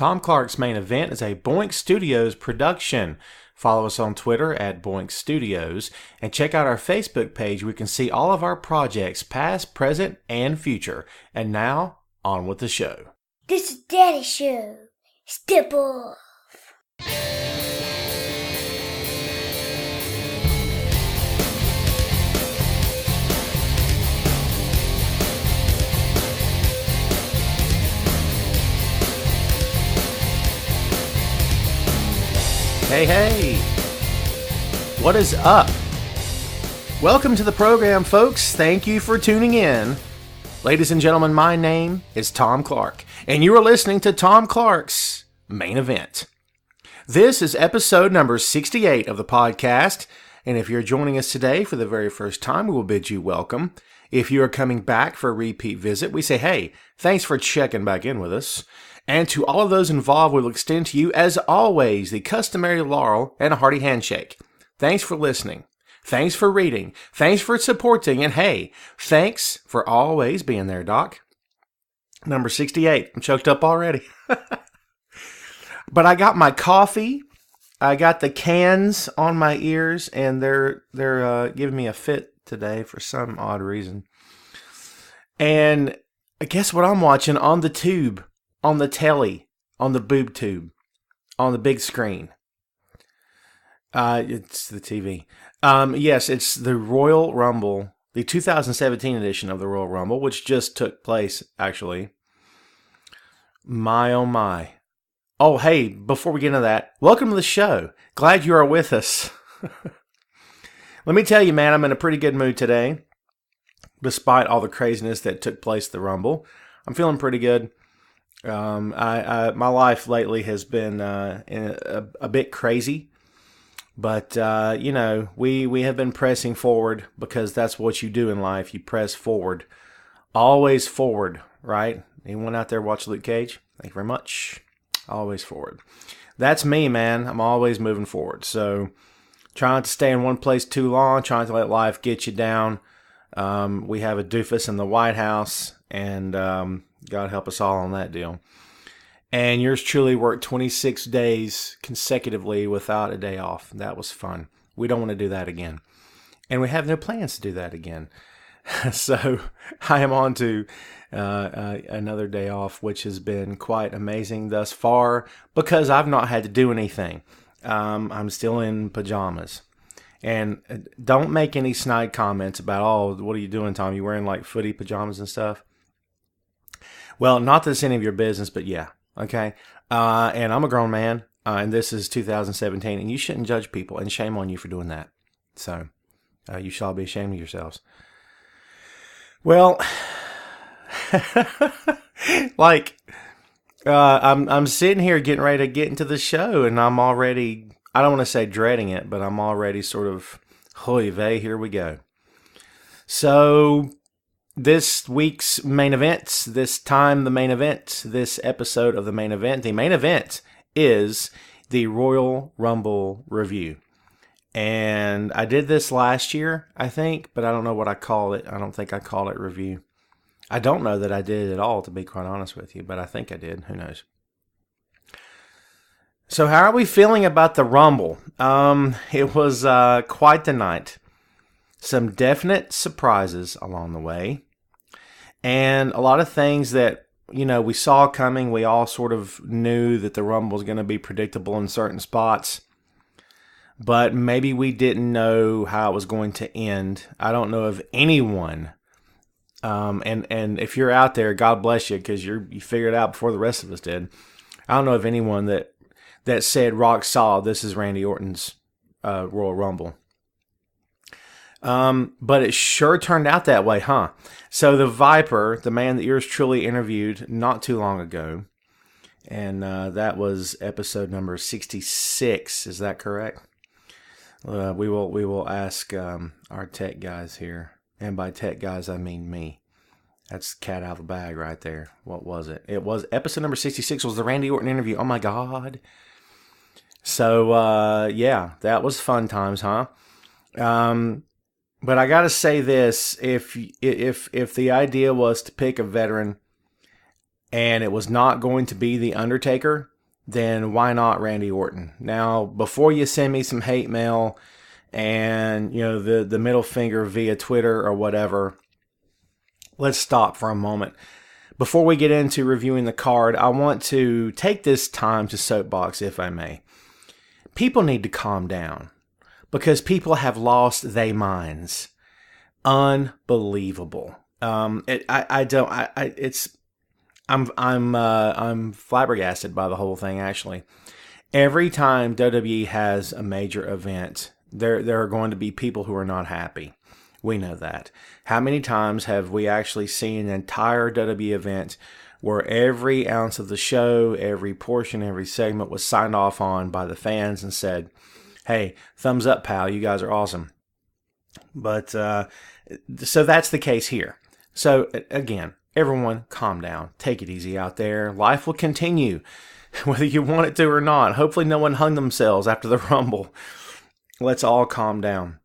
Tom Clark's Main Event is a Boink Studios production. Follow us on Twitter at Boink Studios and check out our Facebook page where you can see all of our projects, past, present, and future. And now, on with the show. This is Daddy's show. Step off. Hey, hey! What is up? Welcome to the program, folks. Thank you for tuning in. Ladies and gentlemen, my name is Tom Clark, and you are listening to Tom Clark's Main Event. This is episode number 68 of the podcast, and if you're joining us today for the very first time, we will bid you welcome. If you are coming back for a repeat visit, we say, hey, thanks for checking back in with us. And to all of those involved, we will extend to you, as always, the customary laurel and a hearty handshake. Thanks for listening. Thanks for reading. Thanks for supporting. And hey, thanks for always being there, Doc. Number 68. I'm choked up already. But I got my coffee. I got the cans on my ears, and they're giving me a fit today for some odd reason. And guess what I'm watching on the tube? On the telly, on the boob tube, on the big screen. It's the TV. Yes, it's the Royal Rumble, the 2017 edition of the Royal Rumble, which just took place, actually. My, oh my. Oh, hey, before we get into that, welcome to the show. Glad you are with us. Let me tell you, man, I'm in a pretty good mood today, despite all the craziness that took place at the Rumble. I'm feeling pretty good. My life lately has been a bit crazy, but you know, we have been pressing forward because that's what you do in life. You press forward, always forward, right? Anyone out there watch Luke Cage? Thank you very much. Always forward. That's me, man. I'm always moving forward. So trying not to stay in one place too long, trying to let life get you down. We have a doofus in the White House, and God help us all on that deal. And yours truly worked 26 days consecutively without a day off. That was fun. We don't want to do that again. And we have no plans to do that again. So I am on to another day off, which has been quite amazing thus far because I've not had to do anything. I'm still in pajamas. And don't make any snide comments about, oh, what are you doing, Tom? You wearing like footy pajamas and stuff? Well, not that it's any of your business, but yeah, okay? And I'm a grown man, and this is 2017, and you shouldn't judge people, and shame on you for doing that. So, you shall be ashamed of yourselves. Well, like, I'm sitting here getting ready to get into the show, and I'm already, I don't want to say dreading it, but I'm already sort of, hoy vey, here we go. So, this week's main event, this episode of the main event is the Royal Rumble review. And I did this last year, I think, but I don't know what I call it. I don't think I call it review. I don't know that I did it at all, to be quite honest with you, but I think I did. Who knows? So how are we feeling about the Rumble? It was quite the night. Some definite surprises along the way. And a lot of things that, you know, we saw coming. We all sort of knew that the Rumble was going to be predictable in certain spots. But maybe we didn't know how it was going to end. I don't know of anyone. And if you're out there, God bless you, because you figured it out before the rest of us did. I don't know of anyone that said rock solid, this is Randy Orton's Royal Rumble. But it sure turned out that way, huh? So the Viper, the man that yours truly interviewed not too long ago, and that was episode number 66. Is that correct? We will ask our tech guys here, and by tech guys I mean me. That's cat out of the bag right there. What was it? It was episode number 66 was the Randy Orton interview. Oh my God. So yeah, that was fun times, huh? But I got to say this, if the idea was to pick a veteran and it was not going to be The Undertaker, then why not Randy Orton? Now, before you send me some hate mail and, the middle finger via Twitter or whatever, let's stop for a moment. Before we get into reviewing the card, I want to take this time to soapbox, if I may. People need to calm down because people have lost their minds. Unbelievable. I'm flabbergasted by the whole thing, actually. Every time WWE has a major event, there are going to be people who are not happy. We know that. How many times have we actually seen an entire WWE event where every ounce of the show, every portion, every segment was signed off on by the fans and said, hey, thumbs up, pal, you guys are awesome. But, so that's the case here. So, again, everyone calm down. Take it easy out there. Life will continue, whether you want it to or not. Hopefully no one hung themselves after the Rumble. Let's all calm down.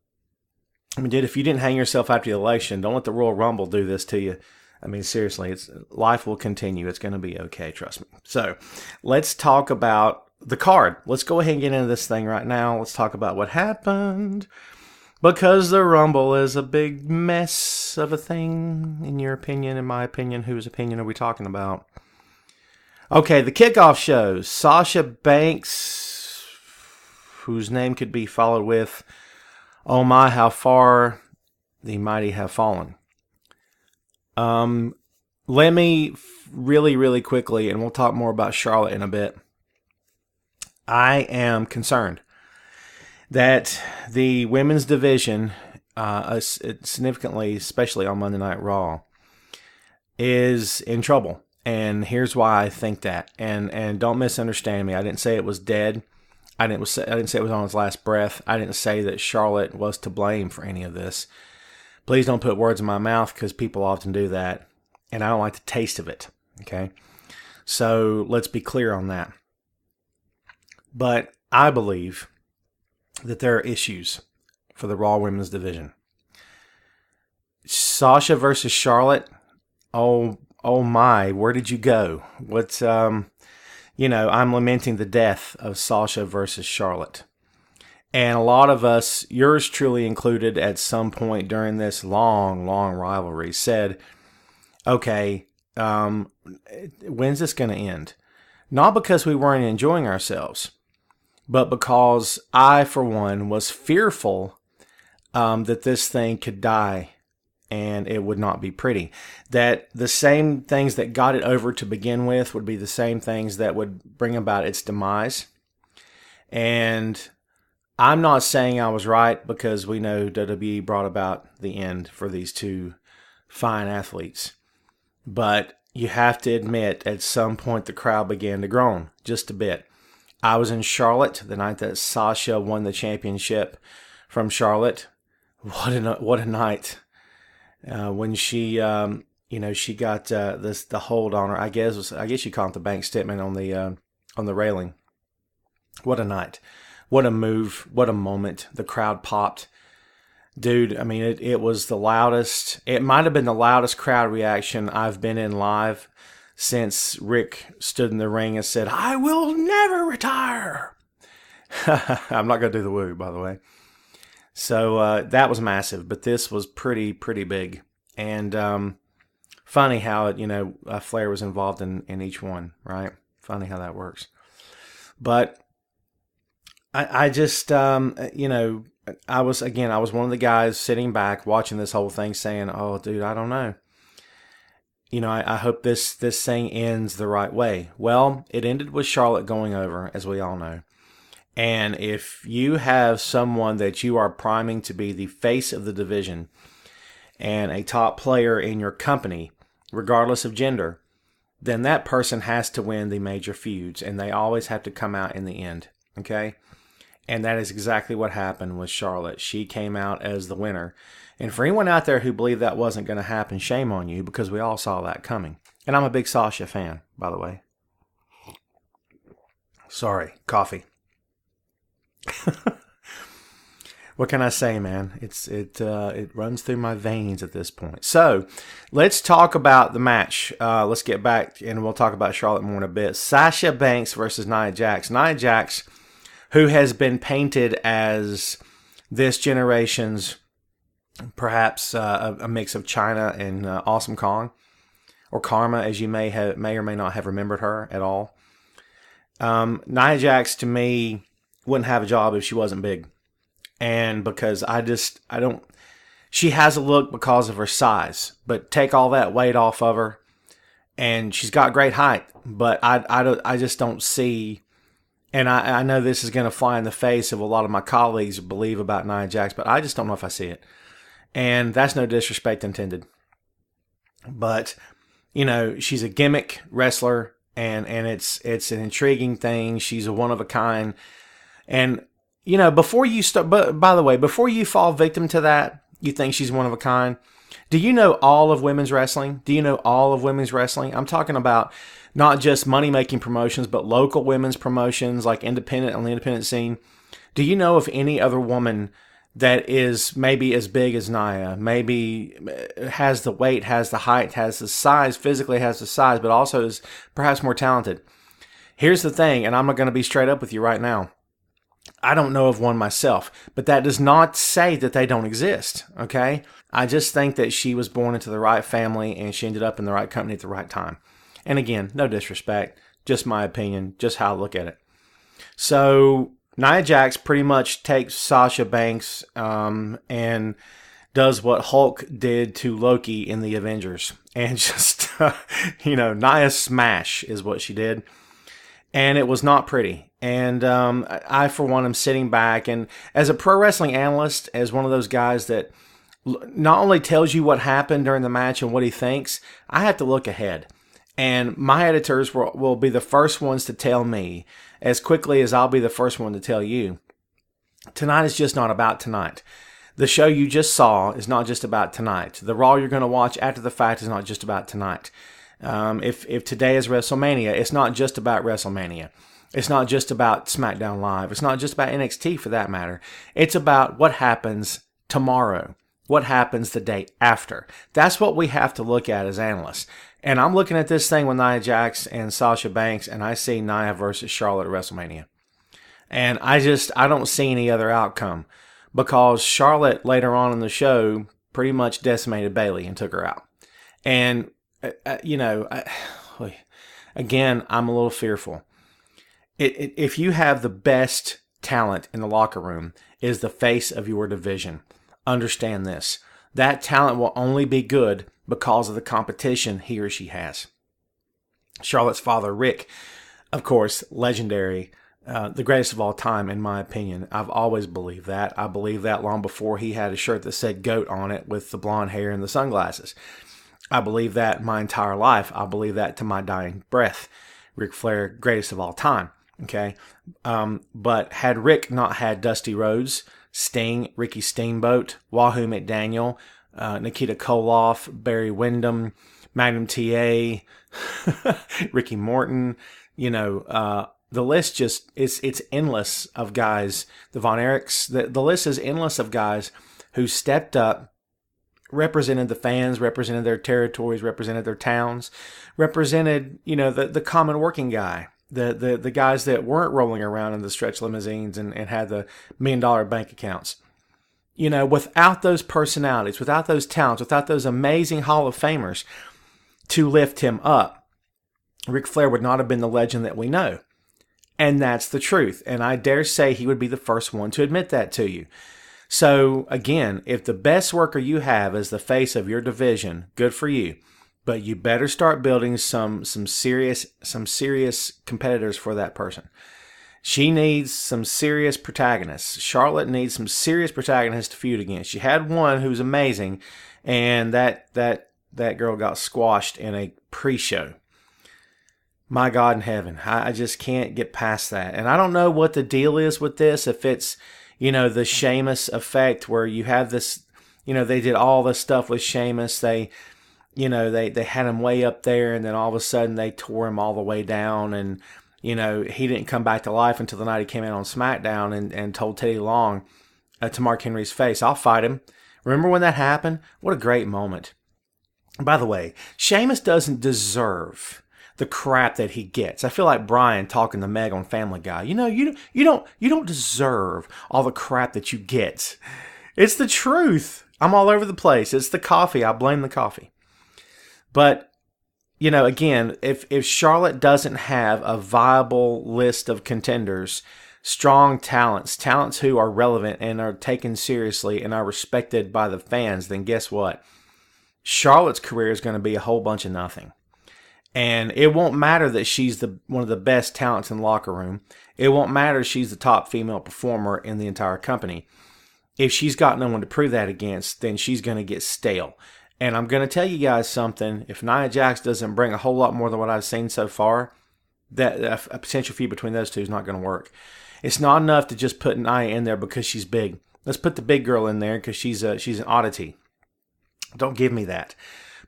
I mean, dude, if you didn't hang yourself after the election, don't let the Royal Rumble do this to you. I mean, seriously, life will continue. It's going to be okay, trust me. So, let's talk about the card. Let's go ahead and get into this thing right now. Let's talk about what happened. Because the Rumble is a big mess of a thing, in your opinion, in my opinion. Whose opinion are we talking about? Okay, the kickoff shows. Sasha Banks, whose name could be followed with, oh my, how far the mighty have fallen. Let me really, really quickly, and we'll talk more about Charlotte in a bit. I am concerned that the women's division, significantly, especially on Monday Night Raw, is in trouble. And here's why I think that. And don't misunderstand me. I didn't say it was dead. I didn't say it was on its last breath. I didn't say that Charlotte was to blame for any of this. Please don't put words in my mouth because people often do that. And I don't like the taste of it. Okay? So let's be clear on that. But I believe that there are issues for the Raw Women's division. Sasha versus Charlotte. Oh my, where did you go? What's, I'm lamenting the death of Sasha versus Charlotte. And a lot of us, yours truly included, at some point during this long, long rivalry, said, okay, when's this going to end? Not because we weren't enjoying ourselves, but because I, for one, was fearful that this thing could die and it would not be pretty. That the same things that got it over to begin with would be the same things that would bring about its demise. And I'm not saying I was right because we know WWE brought about the end for these two fine athletes. But you have to admit, at some point the crowd began to groan just a bit. I was in Charlotte the night that Sasha won the championship from Charlotte. What a night. When she, she got the hold on her. I guess you call it the bank statement on the railing. What a night. What a move. What a moment. The crowd popped. Dude, I mean, it was the loudest. It might have been the loudest crowd reaction I've been in live since Rick stood in the ring and said, I will never retire. I'm not going to do the woo, by the way. So that was massive, but this was pretty big. And funny how, Flair was involved in each one, right? Funny how that works. But I just, I was one of the guys sitting back watching this whole thing saying, oh, dude, I don't know. I hope this thing ends the right way. Well, it ended with Charlotte going over, as we all know. And if you have someone that you are priming to be the face of the division and a top player in your company, regardless of gender, then that person has to win the major feuds, and they always have to come out in the end, okay? And that is exactly what happened with Charlotte. She came out as the winner. And for anyone out there who believed that wasn't going to happen, shame on you, because we all saw that coming. And I'm a big Sasha fan, by the way. Sorry, coffee. What can I say, man? It runs through my veins at this point. So, let's talk about the match. Let's get back, and we'll talk about Charlotte more in a bit. Sasha Banks versus Nia Jax. Nia Jax, who has been painted as this generation's perhaps a mix of Chyna and Awesome Kong, or Karma, as you may or may not have remembered her at all. Nia Jax, to me, wouldn't have a job if she wasn't big. And because she has a look because of her size, but take all that weight off of her, and she's got great height, but I just don't see, and I know this is going to fly in the face of a lot of my colleagues believe about Nia Jax, but I just don't know if I see it. And that's no disrespect intended. But, she's a gimmick wrestler, and it's an intriguing thing. She's a one of a kind. And before you start, but by the way, before you fall victim to that, you think she's one of a kind. Do you know all of women's wrestling? Do you know all of women's wrestling? I'm talking about not just money-making promotions, but local women's promotions, like independent on the independent scene. Do you know of any other woman that is maybe as big as Nia, maybe has the weight, has the height, has the size, physically has the size, but also is perhaps more talented? Here's the thing, and I'm going to be straight up with you right now. I don't know of one myself, but that does not say that they don't exist, okay? I just think that she was born into the right family and she ended up in the right company at the right time. And again, no disrespect, just my opinion, just how I look at it. So Nia Jax pretty much takes Sasha Banks and does what Hulk did to Loki in the Avengers. And just, Nia Smash is what she did. And it was not pretty. And I, for one, am sitting back. And as a pro wrestling analyst, as one of those guys that not only tells you what happened during the match and what he thinks, I have to look ahead. And my editors will be the first ones to tell me, as quickly as I'll be the first one to tell you, tonight is just not about tonight. The show you just saw is not just about tonight. The Raw you're going to watch after the fact is not just about tonight. If today is WrestleMania, it's not just about WrestleMania. It's not just about SmackDown Live. It's not just about NXT for that matter. It's about what happens tomorrow. What happens the day after. That's what we have to look at as analysts. And I'm looking at this thing with Nia Jax and Sasha Banks, and I see Nia versus Charlotte at WrestleMania. And I don't see any other outcome, because Charlotte later on in the show pretty much decimated Bayley and took her out. And, again, I'm a little fearful. If you have the best talent in the locker room, is the face of your division, understand this. That talent will only be good because of the competition he or she has. Charlotte's father, Rick, of course, legendary, the greatest of all time, in my opinion. I've always believed that. I believed that long before he had a shirt that said GOAT on it with the blonde hair and the sunglasses. I believe that my entire life. I believe that to my dying breath. Ric Flair, greatest of all time. Okay. But had Rick not had Dusty Rhodes, Sting, Ricky Steamboat, Wahoo McDaniel, Nikita Koloff, Barry Windham, Magnum TA, Ricky Morton, the list just, it's endless of guys. The Von Erichs, the list is endless of guys who stepped up, represented the fans, represented their territories, represented their towns, represented, the common working guy. The guys that weren't rolling around in the stretch limousines and had the $1 million bank accounts. Without those personalities, without those talents, without those amazing Hall of Famers to lift him up, Ric Flair would not have been the legend that we know. And that's the truth. And I dare say he would be the first one to admit that to you. So again, if the best worker you have is the face of your division, good for you. But you better start building some serious competitors for that person. She needs some serious protagonists. Charlotte needs some serious protagonists to feud against. She had one who was amazing, and that girl got squashed in a pre-show. My God in heaven, I just can't get past that. And I don't know what the deal is with this. If it's, the Sheamus effect where you have this, they did all this stuff with Sheamus. They had him way up there, and then all of a sudden they tore him all the way down, and he didn't come back to life until the night he came out on SmackDown and told Teddy Long, to Mark Henry's face. I'll fight him. Remember when that happened? What a great moment. By the way, Sheamus doesn't deserve the crap that he gets. I feel like Brian talking to Meg on Family Guy. You know, you don't deserve all the crap that you get. It's the truth. I'm all over the place. It's the coffee. I blame the coffee. But, you know, again, if Charlotte doesn't have a viable list of contenders, strong talents who are relevant and are taken seriously and are respected by the fans, then guess what? Charlotte's career is going to be a whole bunch of nothing. And it won't matter that she's one of the best talents in the locker room. It won't matter she's the top female performer in the entire company. If she's got no one to prove that against, then she's going to get stale. And I'm going to tell you guys something. If Nia Jax doesn't bring a whole lot more than what I've seen so far, that a potential feud between those two is not going to work. It's not enough to just put Nia in there because she's big. Let's put the big girl in there because she's an oddity. Don't give me that.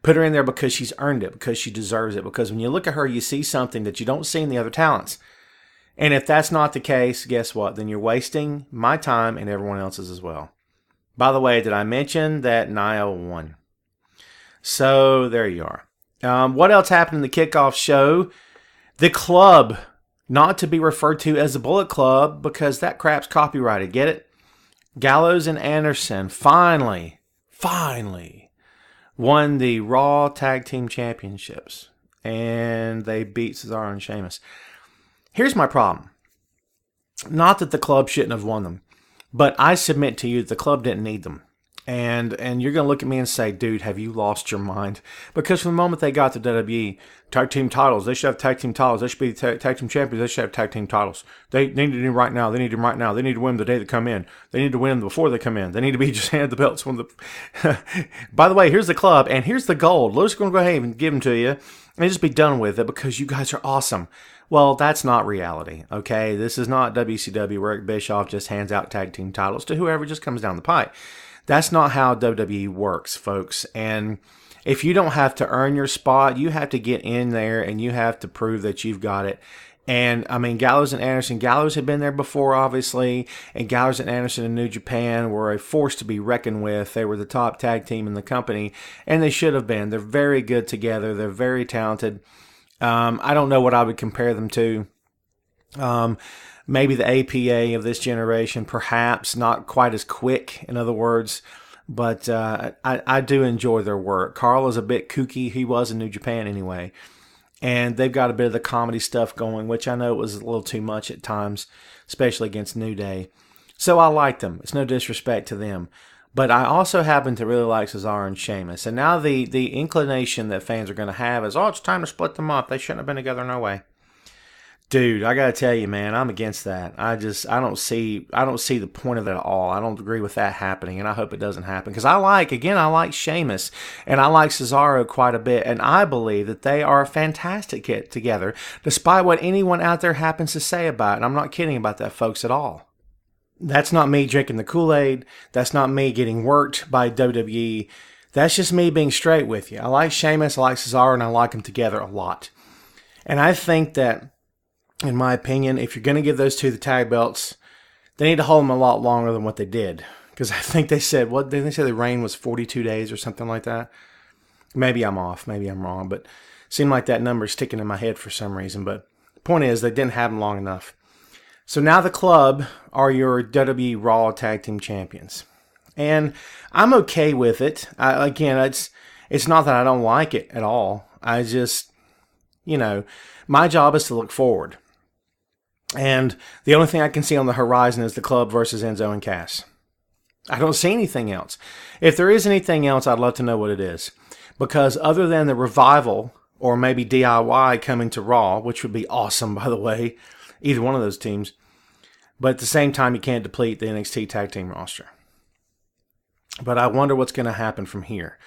Put her in there because she's earned it, because she deserves it. Because when you look at her, you see something that you don't see in the other talents. And if that's not the case, guess what? Then you're wasting my time and everyone else's as well. By the way, did I mention that Nia won? So there you are. What else happened in the kickoff show? The club, not to be referred to as the Bullet Club because that crap's copyrighted. Get it? Gallows and Anderson finally won the Raw Tag Team Championships. And they beat Cesaro and Sheamus. Here's my problem. Not that the club shouldn't have won them, but I submit to you that the club didn't need them. And you're going to look at me and say, dude, have you lost your mind? Because from the moment they got the WWE tag team titles, they should have tag team titles. They should be tag team champions. They should have tag team titles. They need to do them right now. They need them right now. They need to win them the day they come in. They need to win them before they come in. They need to be just handed the belts when the... By the way, here's the club and here's the gold. We're just going to go ahead and give them to you and just be done with it because you guys are awesome. Well, that's not reality, okay? This is not WCW where Eric Bischoff just hands out tag team titles to whoever just comes down the pipe. That's not how WWE works, folks. And if you don't have to earn your spot, you have to get in there and you have to prove that you've got it. And, I mean, Gallows and Anderson, Gallows had been there before, obviously, and Gallows and Anderson in New Japan were a force to be reckoned with. They were the top tag team in the company, and they should have been. They're very good together. They're very talented. I don't know what I would compare them to. Maybe the APA of this generation, perhaps not quite as quick, in other words, but I do enjoy their work. Carl is a bit kooky. He was in New Japan anyway, and they've got a bit of the comedy stuff going, which I know was a little too much at times, especially against New Day. So I like them. It's no disrespect to them. But I also happen to really like Cesaro and Sheamus. And now the inclination that fans are going to have is, oh, it's time to split them up. They shouldn't have been together, no way. Dude, I gotta tell you, man, I'm against that. I don't see the point of it at all. I don't agree with that happening, and I hope it doesn't happen. Because I like Sheamus, and I like Cesaro quite a bit, and I believe that they are fantastic together, despite what anyone out there happens to say about it. And I'm not kidding about that, folks, at all. That's not me drinking the Kool-Aid. That's not me getting worked by WWE. That's just me being straight with you. I like Sheamus, I like Cesaro, and I like them together a lot. And I think that, in my opinion, if you're going to give those two the tag belts, they need to hold them a lot longer than what they did. Because I think they said, what did they say the reign was 42 days or something like that? Maybe I'm off. Maybe I'm wrong. But it seemed like that number is sticking in my head for some reason. But the point is, they didn't have them long enough. So now the club are your WWE Raw Tag Team Champions. And I'm okay with it. Again, it's not that I don't like it at all. I just, my job is to look forward. And the only thing I can see on the horizon is the club versus Enzo and Cass. I don't see anything else. If there is anything else, I'd love to know what it is. Because other than the Revival, or maybe DIY coming to Raw, which would be awesome, by the way, either one of those teams. But at the same time, you can't deplete the NXT tag team roster. But I wonder what's going to happen from here.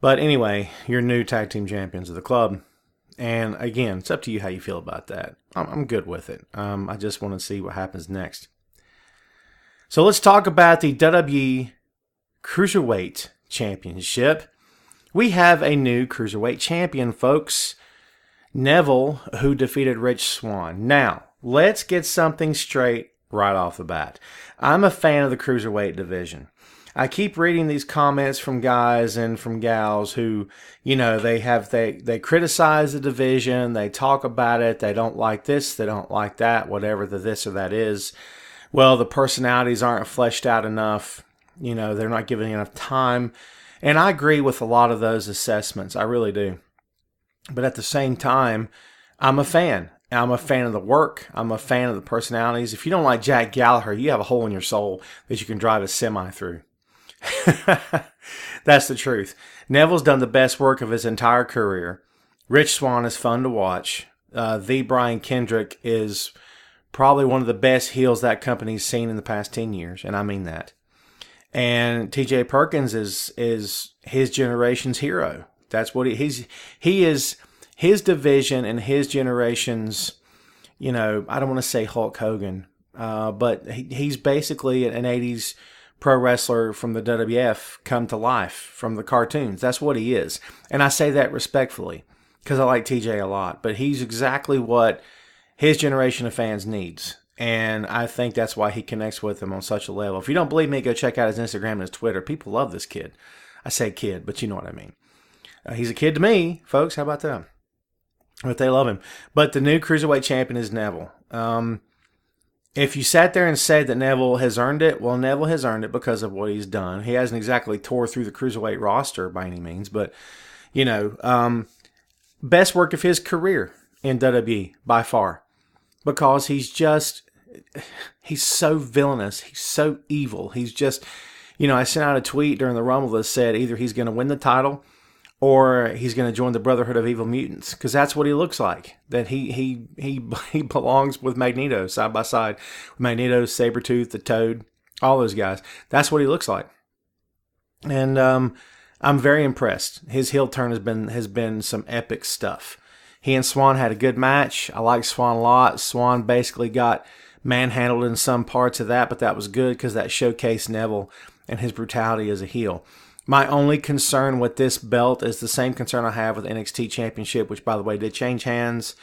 But anyway, your new tag team champions of the club. And again, it's up to you how you feel about that. I'm good with it. I just want to see what happens next. So let's talk about the WWE Cruiserweight Championship. We have a new Cruiserweight champion, folks. Neville, who defeated Rich Swann. Now, let's get something straight right off the bat. I'm a fan of the cruiserweight division. I keep reading these comments from guys and from gals who, they criticize the division, they talk about it, they don't like this, they don't like that, whatever the this or that is. Well, the personalities aren't fleshed out enough. They're not giving enough time. And I agree with a lot of those assessments. I really do. But at the same time, I'm a fan. I'm a fan of the work. I'm a fan of the personalities. If you don't like Jack Gallagher, you have a hole in your soul that you can drive a semi through. That's the truth. Neville's done the best work of his entire career. Rich Swann is fun to watch. The Brian Kendrick is probably one of the best heels that company's seen in the past 10 years, and I mean that. And TJ Perkins is his generation's hero. That's what he is. His division and his generation's, I don't want to say Hulk Hogan, but he's basically an 80s pro wrestler from the WWF come to life from the cartoons. That's what he is. And I say that respectfully because I like TJ a lot. But he's exactly what his generation of fans needs. And I think that's why he connects with them on such a level. If you don't believe me, go check out his Instagram and his Twitter. People love this kid. I say kid, but you know what I mean. He's a kid to me, folks. How about that? But they love him. But the new Cruiserweight champion is Neville. If you sat there and said that Neville has earned it, well, Neville has earned it because of what he's done. He hasn't exactly tore through the Cruiserweight roster by any means, but, best work of his career in WWE by far. Because he's so villainous. He's so evil. He's just, I sent out a tweet during the Rumble that said either he's going to win the title or he's going to join the Brotherhood of Evil Mutants, because that's what he looks like. That he belongs with Magneto side by side. Magneto, Sabretooth, the Toad, all those guys. That's what he looks like. And I'm very impressed. His heel turn has been some epic stuff. He and Swann had a good match. I like Swann a lot. Swann basically got manhandled in some parts of that, but that was good because that showcased Neville and his brutality as a heel. My only concern with this belt is the same concern I have with NXT Championship, which, by the way, did change hands.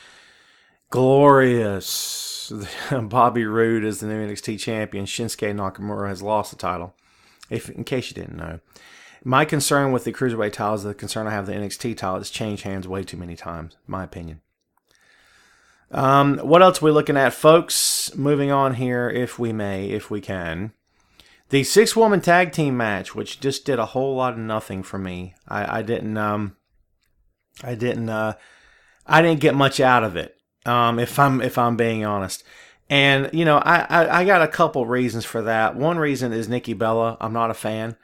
Glorious. Bobby Roode is the new NXT champion. Shinsuke Nakamura has lost the title, in case you didn't know. My concern with the Cruiserweight title is the concern I have with the NXT title. It's changed hands way too many times, in my opinion. What else are we looking at, folks? Moving on here, if we can. The 6-woman tag team match, which just did a whole lot of nothing for me. I didn't get much out of it. If I'm being honest. And I got a couple reasons for that. One reason is Nikki Bella. I'm not a fan,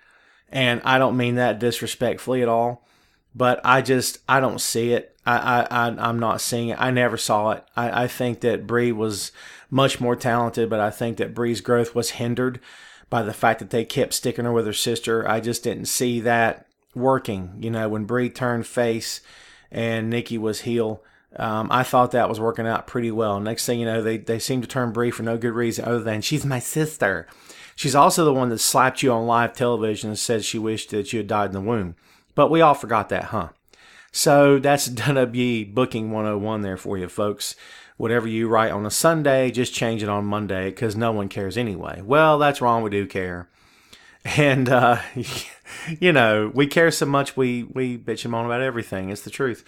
and I don't mean that disrespectfully at all. But I don't see it. I'm not seeing it. I never saw it. I think that Brie was much more talented, but I think that Brie's growth was hindered by the fact that they kept sticking her with her sister. I just didn't see that working. When Brie turned face and Nikki was heel, I thought that was working out pretty well. Next thing you know, they seem to turn Brie for no good reason other than she's my sister. She's also the one that slapped you on live television and said she wished that you had died in the womb. But we all forgot that, huh? So that's WWE Booking 101 there for you, folks. Whatever you write on a Sunday, just change it on Monday because no one cares anyway. Well, that's wrong. We do care. And, we care so much we bitch and moan about everything. It's the truth.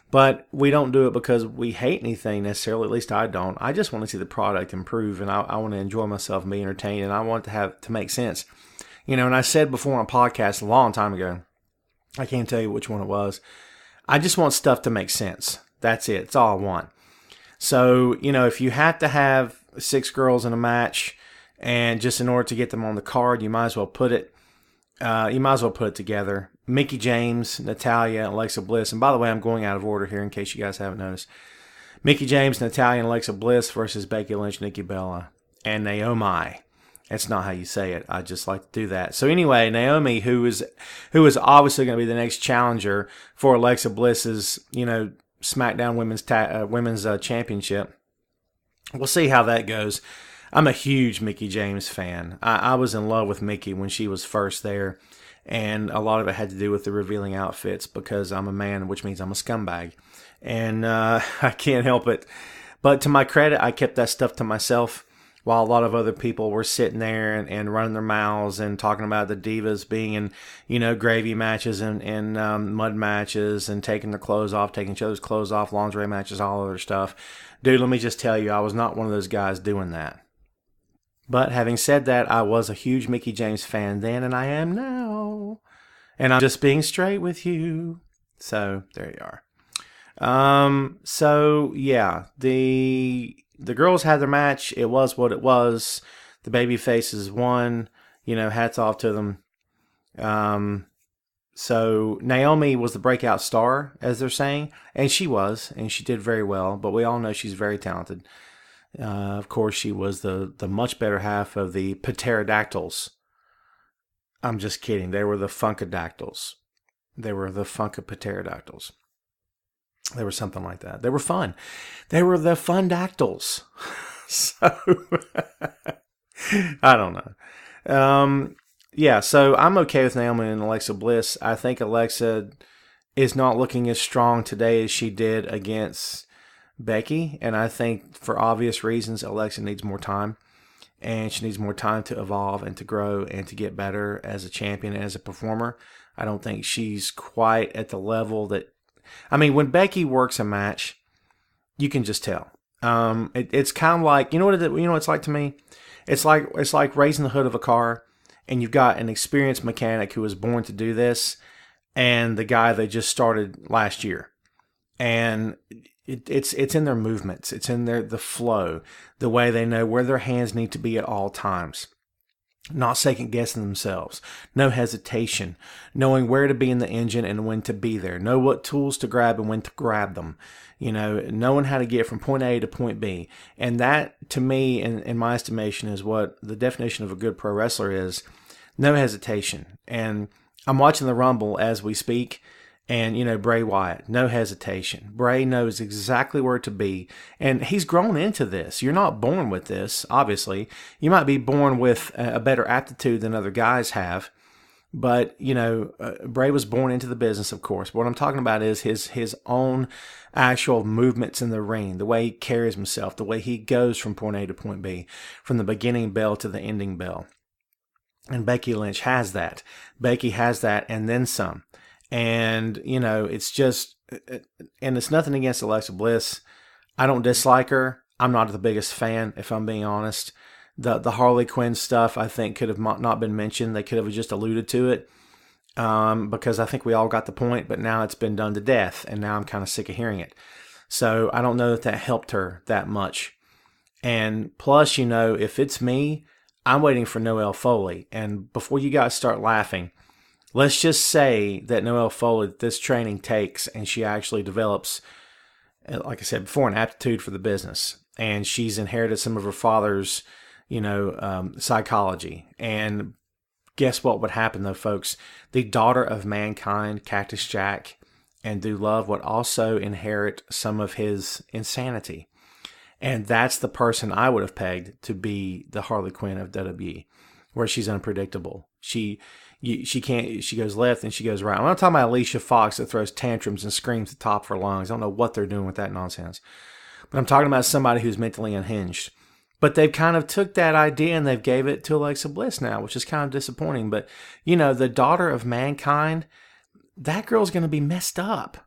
But we don't do it because we hate anything necessarily. At least I don't. I just want to see the product improve, and I want to enjoy myself and be entertained, and I want it to make sense. And I said before on a podcast a long time ago, I can't tell you which one it was, I just want stuff to make sense. That's it. It's all I want. So, if you have to have 6 girls in a match, and just in order to get them on the card, you might as well put it together. Mickie James, Natalya, and Alexa Bliss. And by the way, I'm going out of order here in case you guys haven't noticed. Mickie James, Natalya, and Alexa Bliss versus Becky Lynch, Nikki Bella, and Naomi. That's not how you say it. I just like to do that. So anyway, Naomi, who is obviously going to be the next challenger for Alexa Bliss's, SmackDown Women's Championship. We'll see how that goes. I'm a huge Mickie James fan. I was in love with Mickie when she was first there, and a lot of it had to do with the revealing outfits because I'm a man, which means I'm a scumbag, and I can't help it. But to my credit, I kept that stuff to myself. while a lot of other people were sitting there and running their mouths and talking about the divas being in, gravy matches and mud matches and taking their clothes off, taking each other's clothes off, lingerie matches, all other stuff. Dude, let me just tell you, I was not one of those guys doing that. But having said that, I was a huge Mickie James fan then, and I am now. And I'm just being straight with you. So there you are. So yeah, the girls had their match. It was what it was. The baby faces won. Hats off to them. So Naomi was the breakout star, as they're saying, and she was, and she did very well. But we all know she's very talented. Of course, she was the much better half of the pterodactyls. I'm just kidding. They were the funkadactyls. They were the funkapterodactyls. They were something like that. They were fun. They were the fundactyls. So, I don't know. Yeah, so I'm okay with Naomi and Alexa Bliss. I think Alexa is not looking as strong today as she did against Becky. And I think for obvious reasons, Alexa needs more time. And she needs more time to evolve and to grow and to get better as a champion and as a performer. I don't think she's quite at the level that... when Becky works a match, you can just tell. It's kind of like, you know what it's like to me? It's like raising the hood of a car, and you've got an experienced mechanic who was born to do this, and the guy that just started last year. And it's in their movements. It's in the flow, the way they know where their hands need to be at all times. Not second guessing themselves. No hesitation. Knowing where to be in the engine and when to be there. Know what tools to grab and when to grab them. Knowing how to get from point A to point B. And that, to me, in my estimation, is what the definition of a good pro wrestler is. No hesitation. And I'm watching the Rumble as we speak. And, Bray Wyatt, no hesitation. Bray knows exactly where to be. And he's grown into this. You're not born with this, obviously. You might be born with a better aptitude than other guys have. But, Bray was born into the business, of course. What I'm talking about is his own actual movements in the ring, the way he carries himself, the way he goes from point A to point B, from the beginning bell to the ending bell. And Becky Lynch has that. Becky has that and then some. And, it's just, and it's nothing against Alexa Bliss. I don't dislike her. I'm not the biggest fan, if I'm being honest. The Harley Quinn stuff, I think, could have not been mentioned. They could have just alluded to it, because I think we all got the point, but now it's been done to death, and now I'm kind of sick of hearing it. So I don't know that helped her that much. And plus, if it's me, I'm waiting for Noelle Foley. And before you guys start laughing, let's just say that Noelle Foley, this training takes, and she actually develops, like I said before, an aptitude for the business. And she's inherited some of her father's, psychology. And guess what would happen, though, folks? The daughter of Mankind, Cactus Jack, and Do Love would also inherit some of his insanity. And that's the person I would have pegged to be the Harley Quinn of WWE, where she's unpredictable. She goes left and she goes right. I'm not talking about Alicia Fox that throws tantrums and screams at the top of her lungs. I don't know what they're doing with that nonsense. But I'm talking about somebody who's mentally unhinged. But they've kind of took that idea and they've gave it to Alexa Bliss now, which is kind of disappointing. But, the daughter of Mankind, that girl's going to be messed up.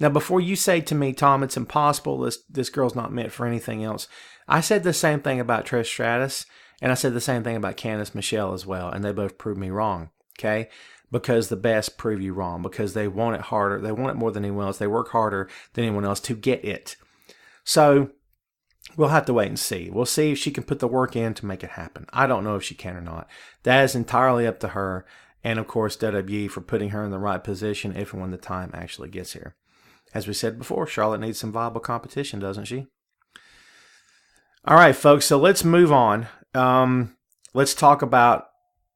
Now, before you say to me, Tom, it's impossible, this girl's not meant for anything else. I said the same thing about Trish Stratus, and I said the same thing about Candice Michelle as well, and they both proved me wrong. Okay, because the best prove you wrong, because they want it harder. They want it more than anyone else. They work harder than anyone else to get it. So we'll have to wait and see. We'll see if she can put the work in to make it happen. I don't know if she can or not. That is entirely up to her. And of course, WWE for putting her in the right position if and when the time actually gets here. As we said before, Charlotte needs some viable competition, doesn't she? All right, folks. So let's move on. Let's talk about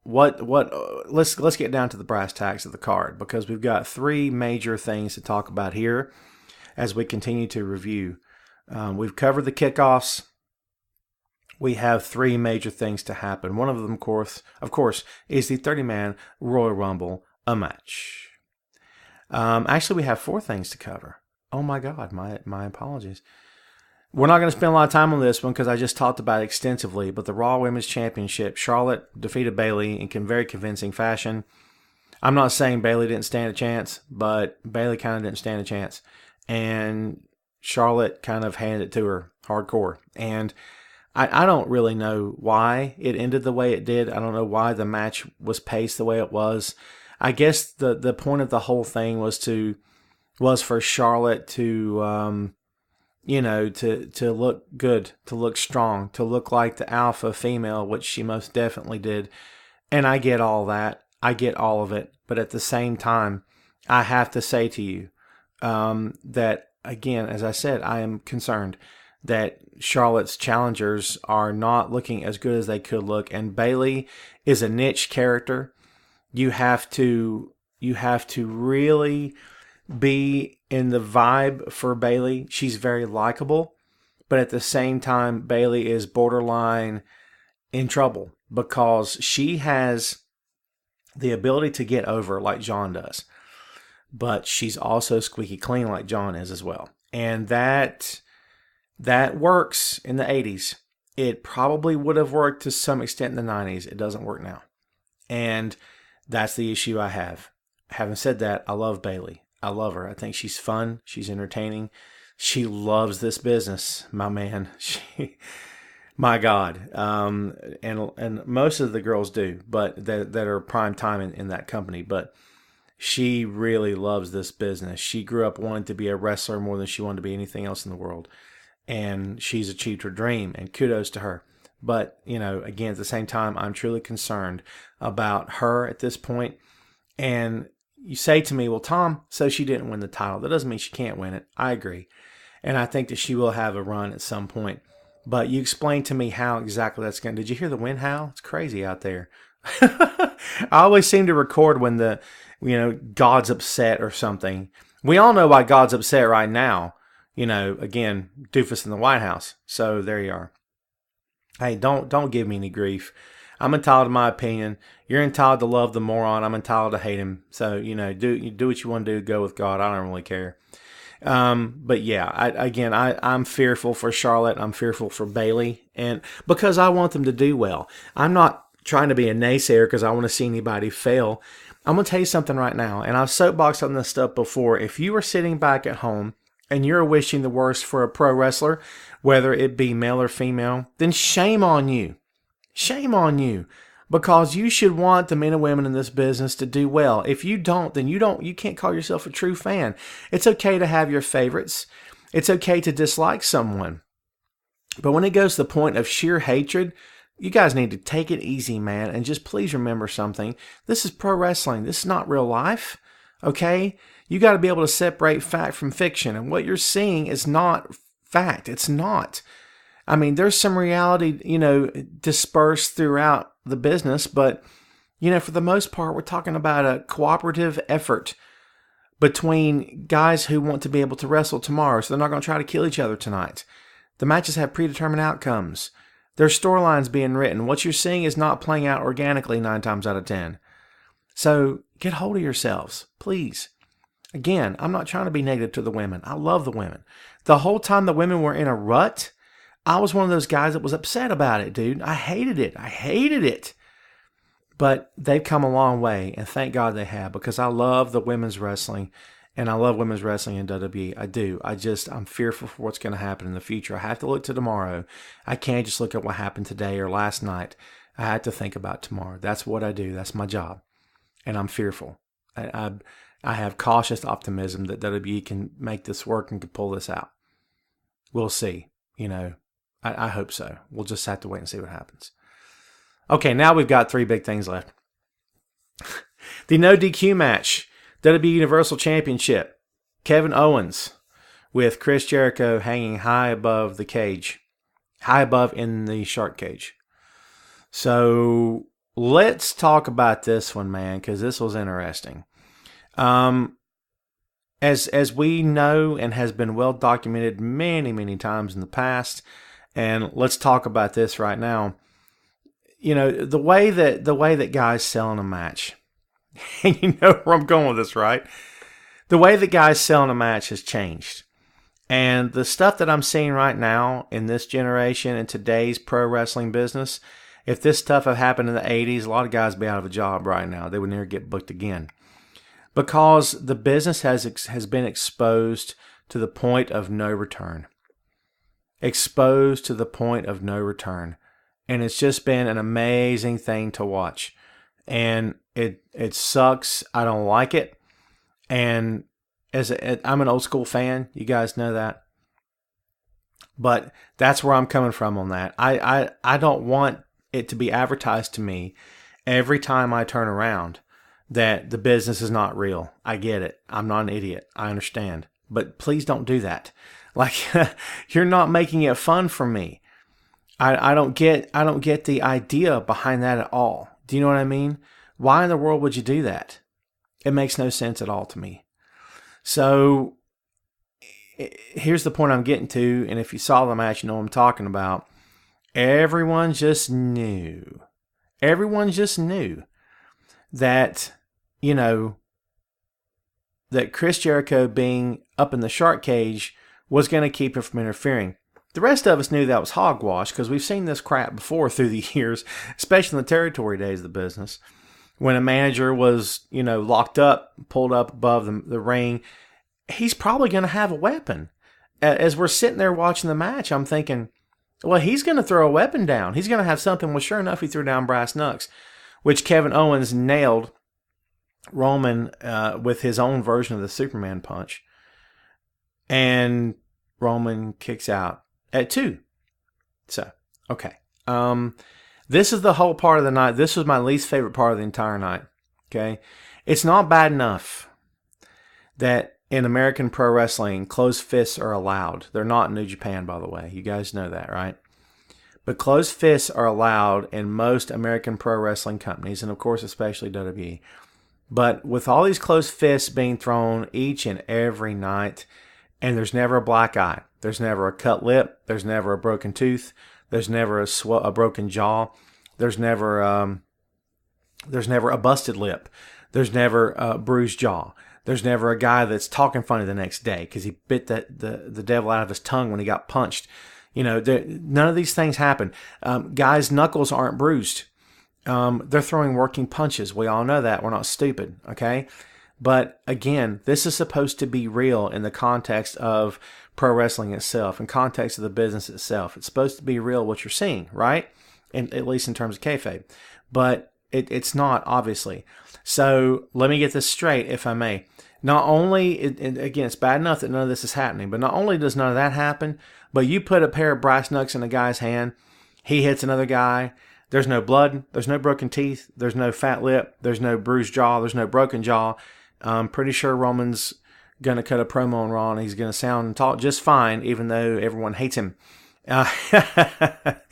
let's get down to the brass tacks of the card, because we've got three major things to talk about here as we continue to review. We've covered the kickoffs. We have three major things to happen. One of them, of course, is the 30-man Royal Rumble, a match. Actually, we have four things to cover. Oh my God, my apologies. We're not going to spend a lot of time on this one because I just talked about it extensively, but the Raw Women's Championship, Charlotte defeated Bayley in very convincing fashion. I'm not saying Bayley didn't stand a chance, but Bayley kind of didn't stand a chance. And Charlotte kind of handed it to her hardcore. And I don't really know why it ended the way it did. I don't know why the match was paced the way it was. I guess the point of the whole thing was for Charlotte to to look good, to look strong, to look like the alpha female, which she most definitely did. And I get all that. I get all of it. But at the same time, I have to say to you that, again, as I said, I am concerned that Charlotte's challengers are not looking as good as they could look. And Bayley is a niche character. You have to really be in the vibe for Bayley. She's very likable, but at the same time, Bayley is borderline in trouble because she has the ability to get over like John does, but she's also squeaky clean like John is as well. And that works in the 80s. It probably would have worked to some extent in the 90s. It doesn't work now. And that's the issue I have. Having said that, I love Bayley. I love her. I think she's fun. She's entertaining. She loves this business, my man. My God. And most of the girls do, but that are prime time in that company. But she really loves this business. She grew up wanting to be a wrestler more than she wanted to be anything else in the world. And she's achieved her dream, and kudos to her. But, again, at the same time, I'm truly concerned about her at this point. And you say to me, well, Tom, so she didn't win the title. That doesn't mean she can't win it. I agree. And I think that she will have a run at some point. But you explain to me how exactly that's going to... Did you hear the wind howl? It's crazy out there. I always seem to record when God's upset or something. We all know why God's upset right now. Again, doofus in the White House. So there you are. Hey, don't give me any grief. I'm entitled to my opinion. You're entitled to love the moron. I'm entitled to hate him. So, do what you want to do. Go with God. I don't really care. But yeah, I'm fearful for Charlotte. I'm fearful for Bayley. And because I want them to do well. I'm not trying to be a naysayer because I want to see anybody fail. I'm going to tell you something right now. And I've soapboxed on this stuff before. If you are sitting back at home and you're wishing the worst for a pro wrestler, whether it be male or female, then shame on you. Shame on you, because you should want the men and women in this business to do well. If you don't, then you can't call yourself a true fan. It's okay to have your favorites. It's okay to dislike someone. But when it goes to the point of sheer hatred, you guys need to take it easy, man, and just please remember something. This is pro wrestling. This is not real life, okay? You got to be able to separate fact from fiction, and what you're seeing is not fact. It's not. I mean, there's some reality, dispersed throughout the business, but, for the most part, we're talking about a cooperative effort between guys who want to be able to wrestle tomorrow, so they're not going to try to kill each other tonight. The matches have predetermined outcomes. There's storylines being written. What you're seeing is not playing out organically 9 times out of 10. So get hold of yourselves, please. Again, I'm not trying to be negative to the women. I love the women. The whole time the women were in a rut, I was one of those guys that was upset about it, dude. I hated it. But they've come a long way, and thank God they have, because I love the women's wrestling, and I love women's wrestling in WWE. I do. I'm fearful for what's going to happen in the future. I have to look to tomorrow. I can't just look at what happened today or last night. I have to think about tomorrow. That's what I do. That's my job. And I'm fearful. I have cautious optimism that WWE can make this work and can pull this out. We'll see, I hope so. We'll just have to wait and see what happens. Okay, now we've got 3 big things left. The no DQ match, WWE Universal Championship. Kevin Owens with Chris Jericho hanging high above the cage. High above in the shark cage. So let's talk about this one, man, because this was interesting. As we know and has been well documented many, many times in the past, and let's talk about this right now. The way that guys sell in a match, and you know where I'm going with this, right? The way that guys sell in a match has changed. And the stuff that I'm seeing right now in this generation, in today's pro wrestling business, if this stuff had happened in the 80s, a lot of guys would be out of a job right now. They would never get booked again. Because the business has been exposed to the point of no return. Exposed to the point of no return. And it's just been an amazing thing to watch. And it sucks. I don't like it. And I'm an old school fan. You guys know that. But that's where I'm coming from on that. I don't want it to be advertised to me every time I turn around that the business is not real. I get it. I'm not an idiot. I understand. But please don't do that. Like, you're not making it fun for me. I don't get the idea behind that at all. Do you know what I mean? Why in the world would you do that? It makes no sense at all to me. So here's the point I'm getting to, and if you saw the match, you know what I'm talking about. Everyone just knew. Everyone just knew that, you know, that Chris Jericho being up in the shark cage was going to keep him from interfering. The rest of us knew that was hogwash because we've seen this crap before through the years, especially in the territory days of the business. When a manager was, you know, locked up, pulled up above the ring, he's probably going to have a weapon. As we're sitting there watching the match, I'm thinking, well, he's going to throw a weapon down. He's going to have something. Well, sure enough, he threw down brass knucks, which Kevin Owens nailed Roman with his own version of the Superman punch. And Roman kicks out at 2. So, okay. This is the whole part of the night. This was my least favorite part of the entire night. Okay. It's not bad enough that in American pro wrestling, closed fists are allowed. They're not in New Japan, by the way. You guys know that, right? But closed fists are allowed in most American pro wrestling companies, and of course, especially WWE. But with all these closed fists being thrown each and every night, and there's never a black eye, there's never a cut lip, there's never a broken tooth, there's never a broken jaw, there's never a busted lip, there's never a bruised jaw. There's never a guy that's talking funny the next day because he bit the devil out of his tongue when he got punched. You know, none of these things happen. Guys' knuckles aren't bruised. They're throwing working punches. We all know that. We're not stupid, okay? But again, this is supposed to be real in the context of pro wrestling itself, in context of the business itself. It's supposed to be real what you're seeing, right? At least in terms of kayfabe. But it's not, obviously. So let me get this straight, if I may. Not only, again, it's bad enough that none of this is happening, but not only does none of that happen, but you put a pair of brass knucks in a guy's hand, he hits another guy, there's no blood, there's no broken teeth, there's no fat lip, there's no bruised jaw, there's no broken jaw. I'm pretty sure Roman's going to cut a promo on Raw and he's going to sound and talk just fine, even though everyone hates him. That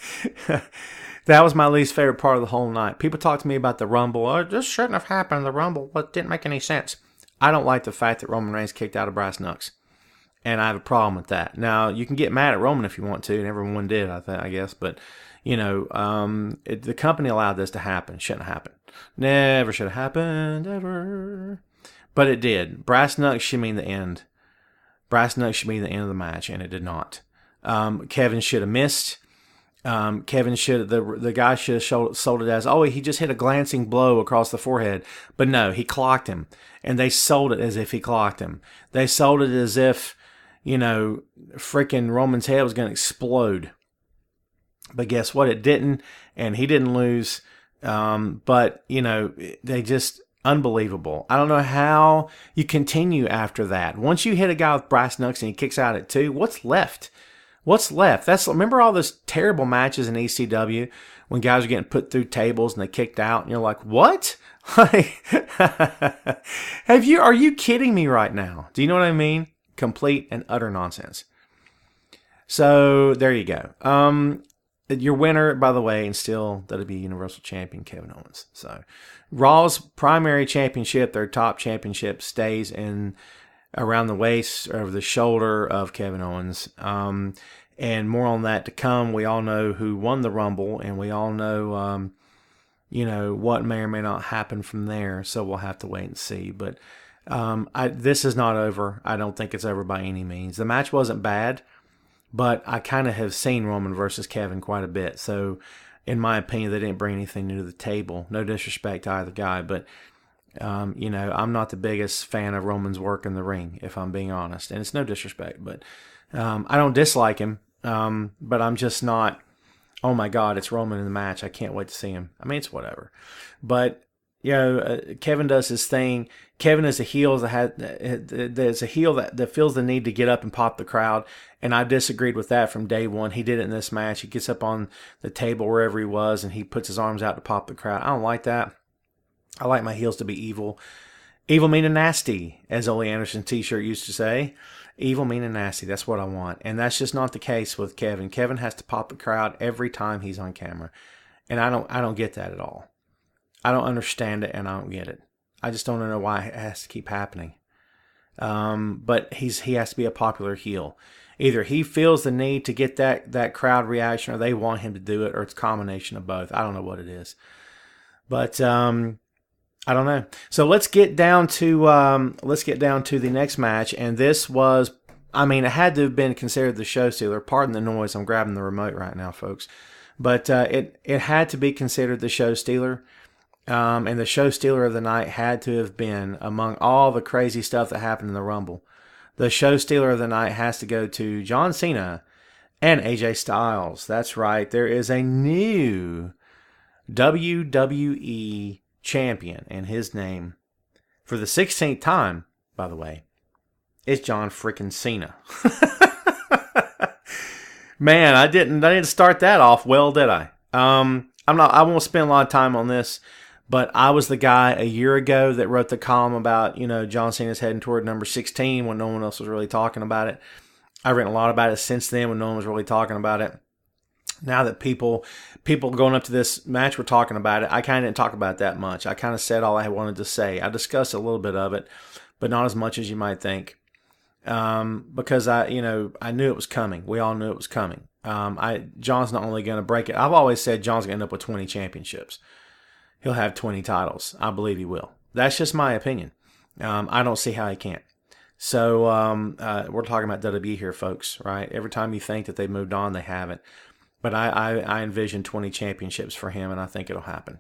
was my least favorite part of the whole night. People talk to me about the Rumble. Oh, this shouldn't have happened. The Rumble didn't make any sense. I don't like the fact that Roman Reigns kicked out of brass knucks. And I have a problem with that. Now, you can get mad at Roman if you want to, and everyone did, I guess. But, you know, the company allowed this to happen. Shouldn't have happened. Never should have happened, ever. But it did. Brass knucks should mean the end. Brass knucks should mean the end of the match, and it did not. Kevin should have missed. The guy should have sold it as, oh, he just hit a glancing blow across the forehead. But no, he clocked him. And they sold it as if he clocked him. They sold it as if, you know, freaking Roman's head was going to explode. But guess what? It didn't. And he didn't lose. But, you know, they just, unbelievable. I don't know how you continue after that. Once you hit a guy with brass knucks and he kicks out at 2, what's left? What's left? Remember all those terrible matches in ECW when guys are getting put through tables and they kicked out and you're like, what? Are you kidding me right now? Do you know what I mean? Complete and utter nonsense. So there you go. Your winner, by the way, and still that'll be Universal Champion Kevin Owens. So Raw's primary championship, their top championship, stays in around the waist or over the shoulder of Kevin Owens. And more on that to come. We all know who won the Rumble, and we all know, you know, what may or may not happen from there. So we'll have to wait and see. But This is not over. I don't think it's over by any means. The match wasn't bad, but I kind of have seen Roman versus Kevin quite a bit. So, in my opinion, they didn't bring anything new to the table. No disrespect to either guy, but I'm not the biggest fan of Roman's work in the ring, if I'm being honest. And it's no disrespect, but I don't dislike him. But I'm just not, oh my God, it's Roman in the match. I can't wait to see him. I mean, it's whatever. But, Kevin does his thing. Kevin is a heel there's a heel that feels the need to get up and pop the crowd. And I disagreed with that from day one. He did it in this match. He gets up on the table wherever he was and he puts his arms out to pop the crowd. I don't like that. I like my heels to be evil. Evil, mean, and nasty, as Ole Anderson's t-shirt used to say. Evil, mean, and nasty. That's what I want. And that's just not the case with Kevin. Kevin has to pop the crowd every time he's on camera. And I don't get that at all. I don't understand it, and I don't get it. I just don't know why it has to keep happening. But he has to be a popular heel. Either he feels the need to get that crowd reaction, or they want him to do it, or it's a combination of both. I don't know what it is. But I don't know. So let's get down to the next match, and this was, it had to have been considered the show stealer. Pardon the noise. I'm grabbing the remote right now, folks. But it had to be considered the show stealer. And the show stealer of the night had to have been, among all the crazy stuff that happened in the Rumble, the show stealer of the night has to go to John Cena and AJ Styles. That's right. There is a new WWE champion, and his name, for the 16th time, by the way, is John freaking Cena. Man, I didn't start that off well, did I? I won't spend a lot of time on this, but I was the guy a year ago that wrote the column about, John Cena's heading toward number 16 when no one else was really talking about it. I've written a lot about it since then when no one was really talking about it. Now that people going up to this match were talking about it, I kind of didn't talk about it that much. I kind of said all I wanted to say. I discussed a little bit of it, but not as much as you might think. Because I knew it was coming. We all knew it was coming. John's not only going to break it. I've always said John's going to end up with 20 championships. He'll have 20 titles. I believe he will. That's just my opinion. I don't see how he can't. So we're talking about WWE here, folks, right? Every time you think that they've moved on, they haven't. But I envision 20 championships for him, and I think it'll happen.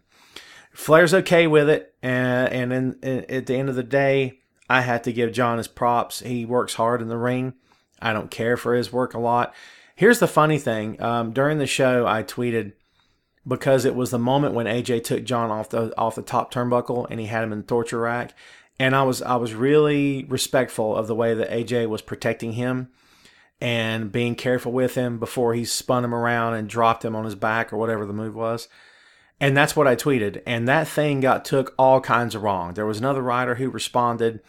Flair's okay with it, and at the end of the day, I have to give John his props. He works hard in the ring. I don't care for his work a lot. Here's the funny thing. During the show, I tweeted, because it was the moment when AJ took John off the top turnbuckle and he had him in the torture rack, and I was really respectful of the way that AJ was protecting him and being careful with him before he spun him around and dropped him on his back or whatever the move was. And that's what I tweeted. And that thing took all kinds of wrong. There was another writer who responded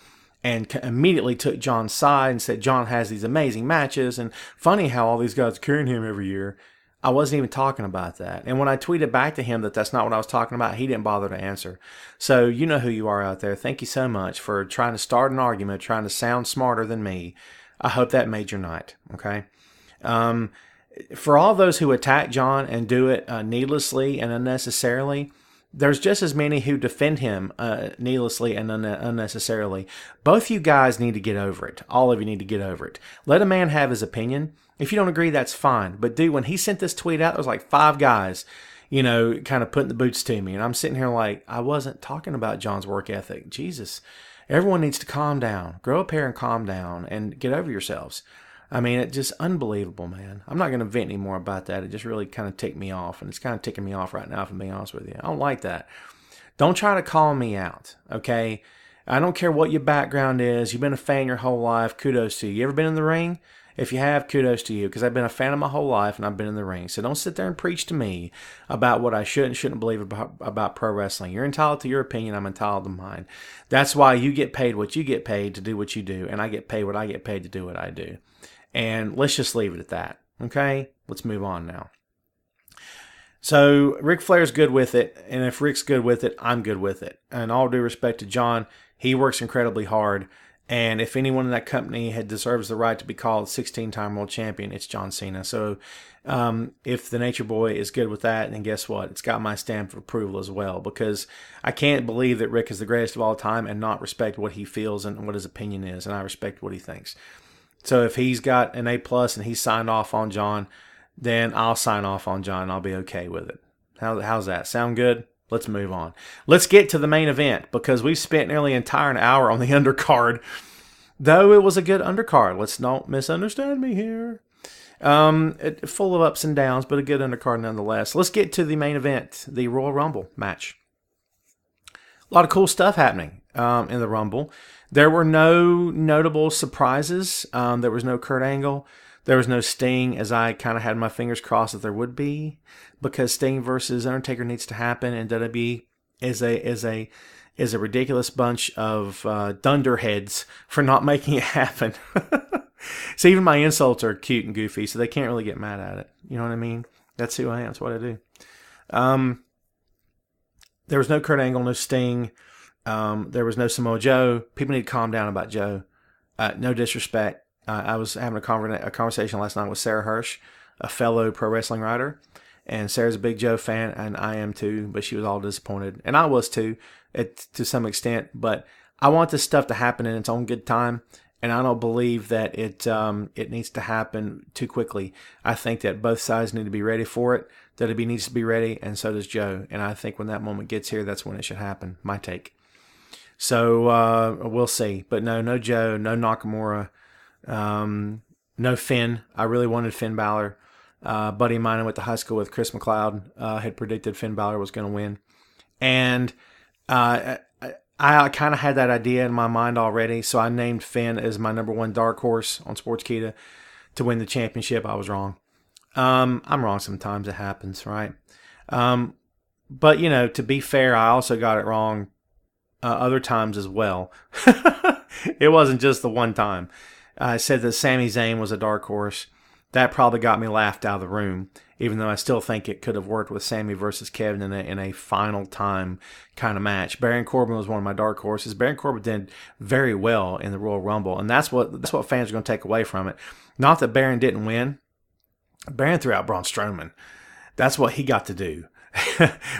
and immediately took John's side and said John has these amazing matches. And funny how all these guys are carrying him every year. I wasn't even talking about that. And when I tweeted back to him that that's not what I was talking about, he didn't bother to answer. So you know who you are out there. Thank you so much for trying to start an argument, trying to sound smarter than me. I hope that made your night, okay? For all those who attack John and do it needlessly and unnecessarily, there's just as many who defend him needlessly and unnecessarily. Both you guys need to get over it. All of you need to get over it. Let a man have his opinion. If you don't agree, that's fine. But dude, when he sent this tweet out, there was like 5 guys, kind of putting the boots to me. And I'm sitting here like, I wasn't talking about John's work ethic. Jesus. Everyone needs to calm down. Grow a pair and calm down and get over yourselves. I mean, it's just unbelievable, man. I'm not going to vent any more about that. It just really kind of ticked me off, and it's kind of ticking me off right now, if I'm being honest with you. I don't like that. Don't try to call me out, okay? I don't care what your background is. You've been a fan your whole life. Kudos to you. You ever been in the ring? If you have, kudos to you, because I've been a fan of my whole life, and I've been in the ring. So don't sit there and preach to me about what I should and shouldn't believe about pro wrestling. You're entitled to your opinion. I'm entitled to mine. That's why you get paid what you get paid to do what you do, and I get paid what I get paid to do what I do. And let's just leave it at that, okay? Let's move on now. So Ric Flair's good with it, and if Ric's good with it, I'm good with it. And all due respect to John, he works incredibly hard. And if anyone in that company deserves the right to be called 16-time world champion, it's John Cena. So if the Nature Boy is good with that, then guess what? It's got my stamp of approval as well, because I can't believe that Rick is the greatest of all time and not respect what he feels and what his opinion is, and I respect what he thinks. So if he's got an A+ and he's signed off on John, then I'll sign off on John and I'll be okay with it. How's that? Sound good? Let's move on. Let's get to the main event, because we've spent nearly an entire hour on the undercard, though it was a good undercard. Let's not misunderstand me here. Full of ups and downs, but a good undercard nonetheless. Let's get to the main event, the Royal Rumble match. A lot of cool stuff happening in the Rumble. There were no notable surprises. There was no Kurt Angle. There was no Sting, as I kind of had my fingers crossed that there would be, because Sting versus Undertaker needs to happen, and WWE is a ridiculous bunch of dunderheads for not making it happen. So even my insults are cute and goofy, so they can't really get mad at it. You know what I mean? That's who I am. That's what I do. There was no Kurt Angle, no Sting. There was no Samoa Joe. People need to calm down about Joe. No disrespect. I was having a conversation last night with Sarah Hirsch, a fellow pro wrestling writer. And Sarah's a big Joe fan, and I am too, but she was all disappointed. And I was too, to some extent. But I want this stuff to happen in its own good time. And I don't believe that it needs to happen too quickly. I think that both sides need to be ready for it. WWE needs to be ready, and so does Joe. And I think when that moment gets here, that's when it should happen. My take. So we'll see. But no Joe, no Nakamura, no Finn. I really wanted Finn Balor. Buddy of mine I went to high school with, Chris McLeod, had predicted Finn Balor was going to win. And I kind of had that idea in my mind already, so I named Finn as my number one dark horse on Sportskeeda to win the championship. I was wrong. I'm wrong sometimes. It happens, right? But, to be fair, I also got it wrong other times as well. It wasn't just the one time. I said that Sami Zayn was a dark horse. That probably got me laughed out of the room, even though I still think it could have worked with Sami versus Kevin in a final time kind of match. Baron Corbin was one of my dark horses. Baron Corbin did very well in the Royal Rumble, and that's what fans are going to take away from it. Not that Baron didn't win. Baron threw out Braun Strowman. That's what he got to do.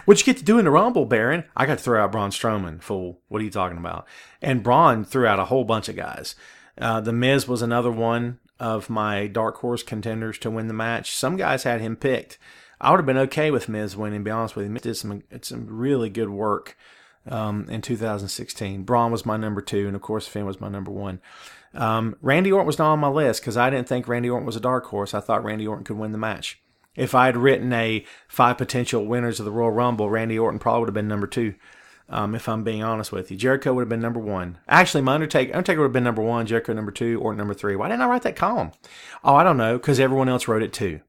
What you get to do in the Rumble, Baron? I got to throw out Braun Strowman, fool. What are you talking about? And Braun threw out a whole bunch of guys. The Miz was another one of my dark horse contenders to win the match. Some guys had him picked. I would have been okay with Miz winning, to be honest with you. Miz did some really good work in 2016. Braun was my number 2, and of course Finn was my number 1. Randy Orton was not on my list because I didn't think Randy Orton was a dark horse. I thought Randy Orton could win the match. If I had written a 5 potential winners of the Royal Rumble, Randy Orton probably would have been number 2. If I'm being honest with you. Jericho would have been number 1. Actually, my Undertaker would have been number 1, Jericho number 2, Orton number 3. Why didn't I write that column? Oh, I don't know, because everyone else wrote it too.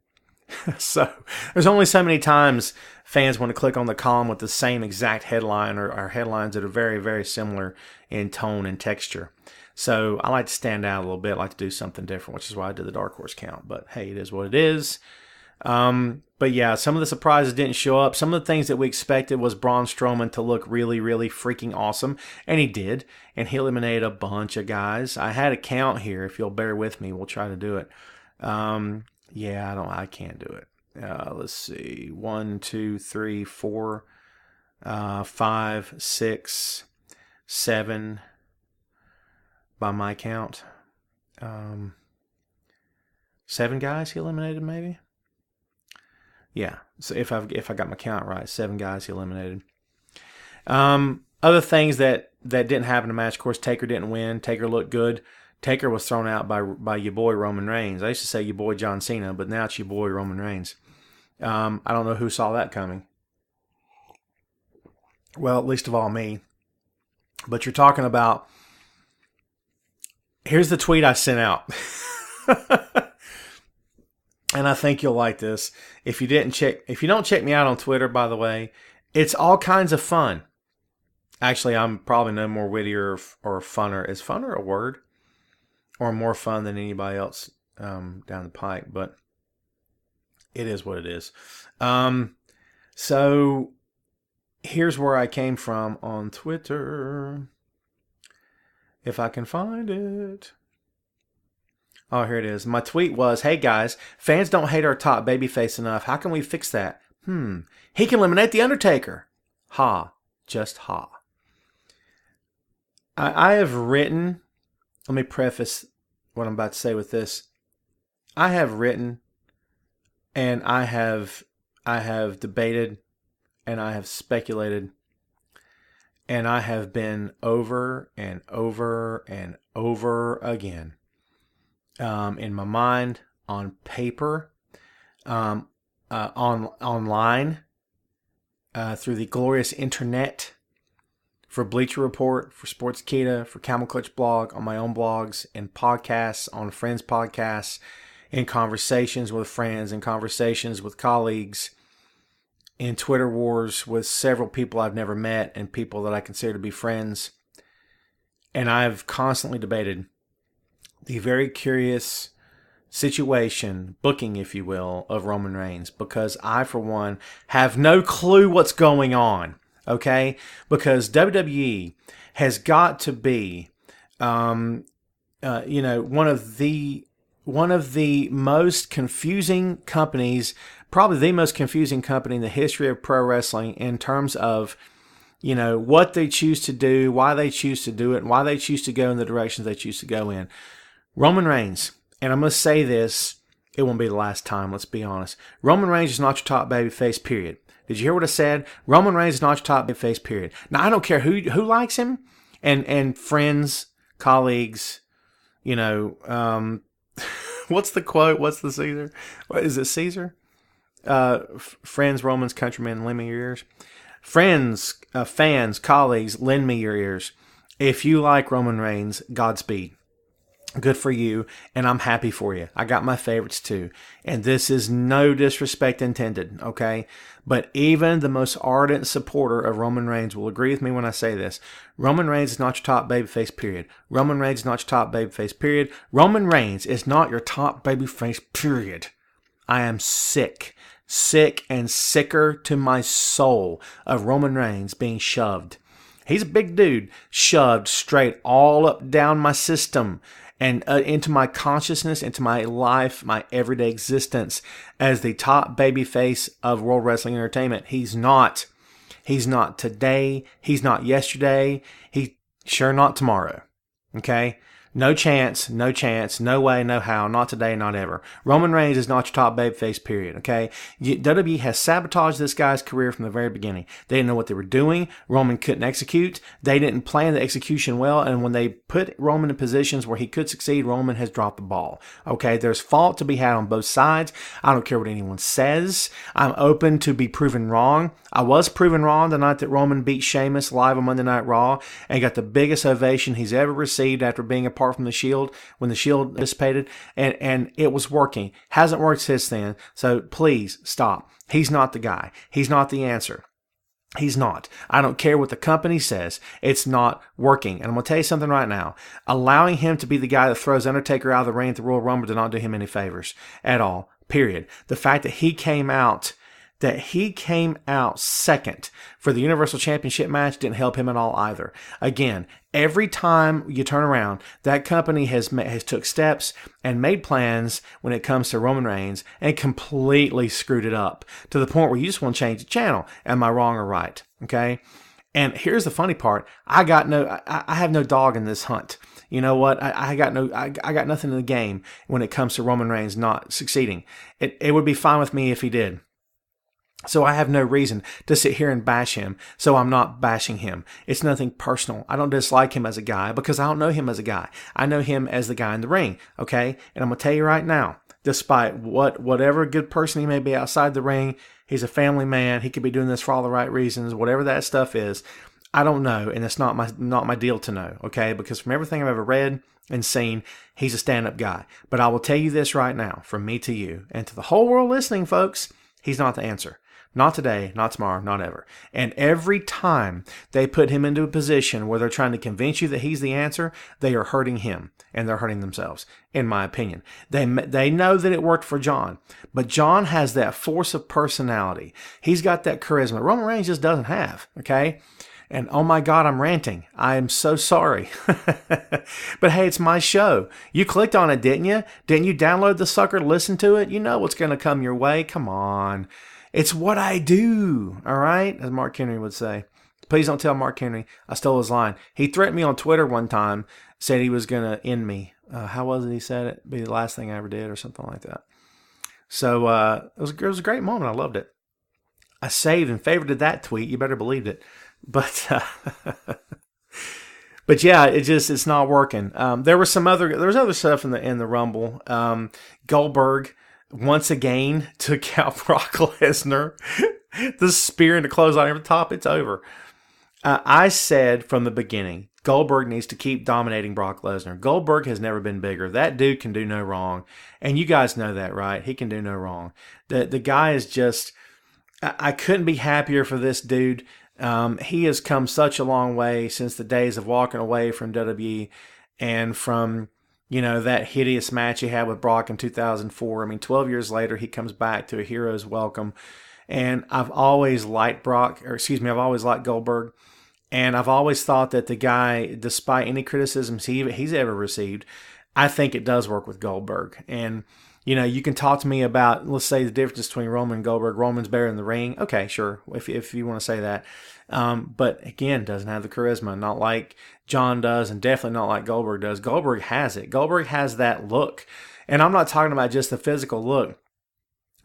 So there's only so many times fans want to click on the column with the same exact headline or headlines that are very, very similar in tone and texture. So I like to stand out a little bit, I like to do something different, which is why I did the dark horse count. But hey, it is what it is. But yeah, some of the surprises didn't show up. Some of the things that we expected was Braun Strowman to look really, really freaking awesome. And he did. And he eliminated a bunch of guys. I had a count here. If you'll bear with me, we'll try to do it. I can't do it. Let's see. 1, 2, 3, 4, 5, 6, 7 by my count. 7 guys he eliminated, maybe? Yeah, so if I got my count right, 7 guys he eliminated. Other things that didn't happen in the match, of course, Taker didn't win. Taker looked good. Taker was thrown out by your boy Roman Reigns. I used to say your boy John Cena, but now it's your boy Roman Reigns. I don't know who saw that coming. Well, at least of all me. But you're talking about... Here's the tweet I sent out. And I think you'll like this. If you don't check me out on Twitter, by the way, it's all kinds of fun. Actually, I'm probably no more wittier or funner. Is funner a word? Or more fun than anybody else down the pike, but it is what it is. So here's where I came from on Twitter. If I can find it. Oh, here it is. My tweet was, hey guys, fans don't hate our top babyface enough. How can we fix that? He can eliminate The Undertaker. Ha. Just ha. I have written, let me preface what I'm about to say with this. I have written and I have debated and I have speculated and I have been over and over and over again in my mind, on paper, online, through the glorious internet, for Bleacher Report, for Sportskeeda, for Camel Clutch blog, on my own blogs, and podcasts, on friends' podcasts, in conversations with friends, in conversations with colleagues, in Twitter wars with several people I've never met and people that I consider to be friends. And I've constantly debated the very curious situation, booking, if you will, of Roman Reigns, because I, for one, have no clue what's going on. Okay, because WWE has got to be, one of the most confusing companies, probably the most confusing company in the history of pro wrestling in terms of, what they choose to do, why they choose to do it, and why they choose to go in the directions they choose to go in. Roman Reigns, and I must say this, it won't be the last time, let's be honest. Roman Reigns is not your top babyface, period. Did you hear what I said? Roman Reigns is not your top babyface, period. Now, I don't care who likes him, and friends, colleagues, what's the quote? What's the Caesar? What, is it Caesar? Friends, Romans, countrymen, lend me your ears. Friends, fans, colleagues, lend me your ears. If you like Roman Reigns, Godspeed. Good for you, and I'm happy for you. I got my favorites too. And this is no disrespect intended, okay? But even the most ardent supporter of Roman Reigns will agree with me when I say this. Roman Reigns is not your top babyface, period. Roman Reigns is not your top babyface, period. Roman Reigns is not your top babyface, period. I am sick and sicker to my soul of Roman Reigns being shoved. He's a big dude, shoved straight all up down my system and into my consciousness, into my life, my everyday existence as the top babyface of World Wrestling Entertainment. He's not. He's not today. He's not yesterday. He's sure not tomorrow. Okay? No chance, no way, no how, not today, not ever. Roman Reigns is not your top babyface, period, okay? WWE has sabotaged this guy's career from the very beginning. They didn't know what they were doing. Roman couldn't execute. They didn't plan the execution well, and when they put Roman in positions where he could succeed, Roman has dropped the ball, okay? There's fault to be had on both sides. I don't care what anyone says. I'm open to be proven wrong. I was proven wrong the night that Roman beat Sheamus live on Monday Night Raw and got the biggest ovation he's ever received after being apart from the Shield when the Shield dissipated, and it was working. Hasn't worked since then, so please stop. He's not the guy. He's not the answer. He's not. I don't care what the company says. It's not working. And I'm going to tell you something right now. Allowing him to be the guy that throws Undertaker out of the ring at the Royal Rumble did not do him any favors at all, period. The fact that he came out second for the Universal Championship match didn't help him at all either. Again, every time you turn around, that company has took steps and made plans when it comes to Roman Reigns and completely screwed it up to the point where you just want to change the channel. Am I wrong or right? Okay. And here's the funny part. I have no dog in this hunt. You know what? I got nothing in the game when it comes to Roman Reigns not succeeding. It would be fine with me if he did. So I have no reason to sit here and bash him, so I'm not bashing him. It's nothing personal. I don't dislike him as a guy because I don't know him as a guy. I know him as the guy in the ring, okay? And I'm going to tell you right now, despite whatever good person he may be outside the ring, he's a family man. He could be doing this for all the right reasons, whatever that stuff is. I don't know, and it's not my deal to know, okay? Because from everything I've ever read and seen, he's a stand-up guy. But I will tell you this right now, from me to you, and to the whole world listening, folks, he's not the answer. Not today, not tomorrow, not ever. And every time they put him into a position where they're trying to convince you that he's the answer, they are hurting him and they're hurting themselves, in my opinion. They know that it worked for John, but John has that force of personality. He's got that charisma Roman Reigns just doesn't have, okay? And oh my God, I'm ranting. I am so sorry. But hey, it's my show. You clicked on it, didn't you? Didn't you download the sucker to listen to it? You know what's going to come your way. Come on. It's what I do. All right? As Mark Henry would say. Please don't tell Mark Henry I stole his line. He threatened me on Twitter one time, said he was going to end me. How was it he said it? Be the last thing I ever did or something like that. So it was a great moment. I loved it. I saved and favorited that tweet. You better believe it. But but yeah, it's not working. There was other stuff in the Rumble. Goldberg once again took out Brock Lesnar. The spear into close on over the top. It's over. I said from the beginning, Goldberg needs to keep dominating Brock Lesnar. Goldberg has never been bigger. That dude can do no wrong. And you guys know that, right? He can do no wrong. The guy is just, I couldn't be happier for this dude. He has come such a long way since the days of walking away from WWE and from, that hideous match he had with Brock in 2004. I mean, 12 years later, he comes back to a hero's welcome. And I've always liked I've always liked Goldberg. And I've always thought that the guy, despite any criticisms he's ever received, I think it does work with Goldberg. And, you can talk to me about, let's say, the difference between Roman and Goldberg. Roman's better in the ring. Okay, sure, if you want to say that. But again, doesn't have the charisma, not like John does, and definitely not like Goldberg does. Goldberg has it. Goldberg has that look. And I'm not talking about just the physical look.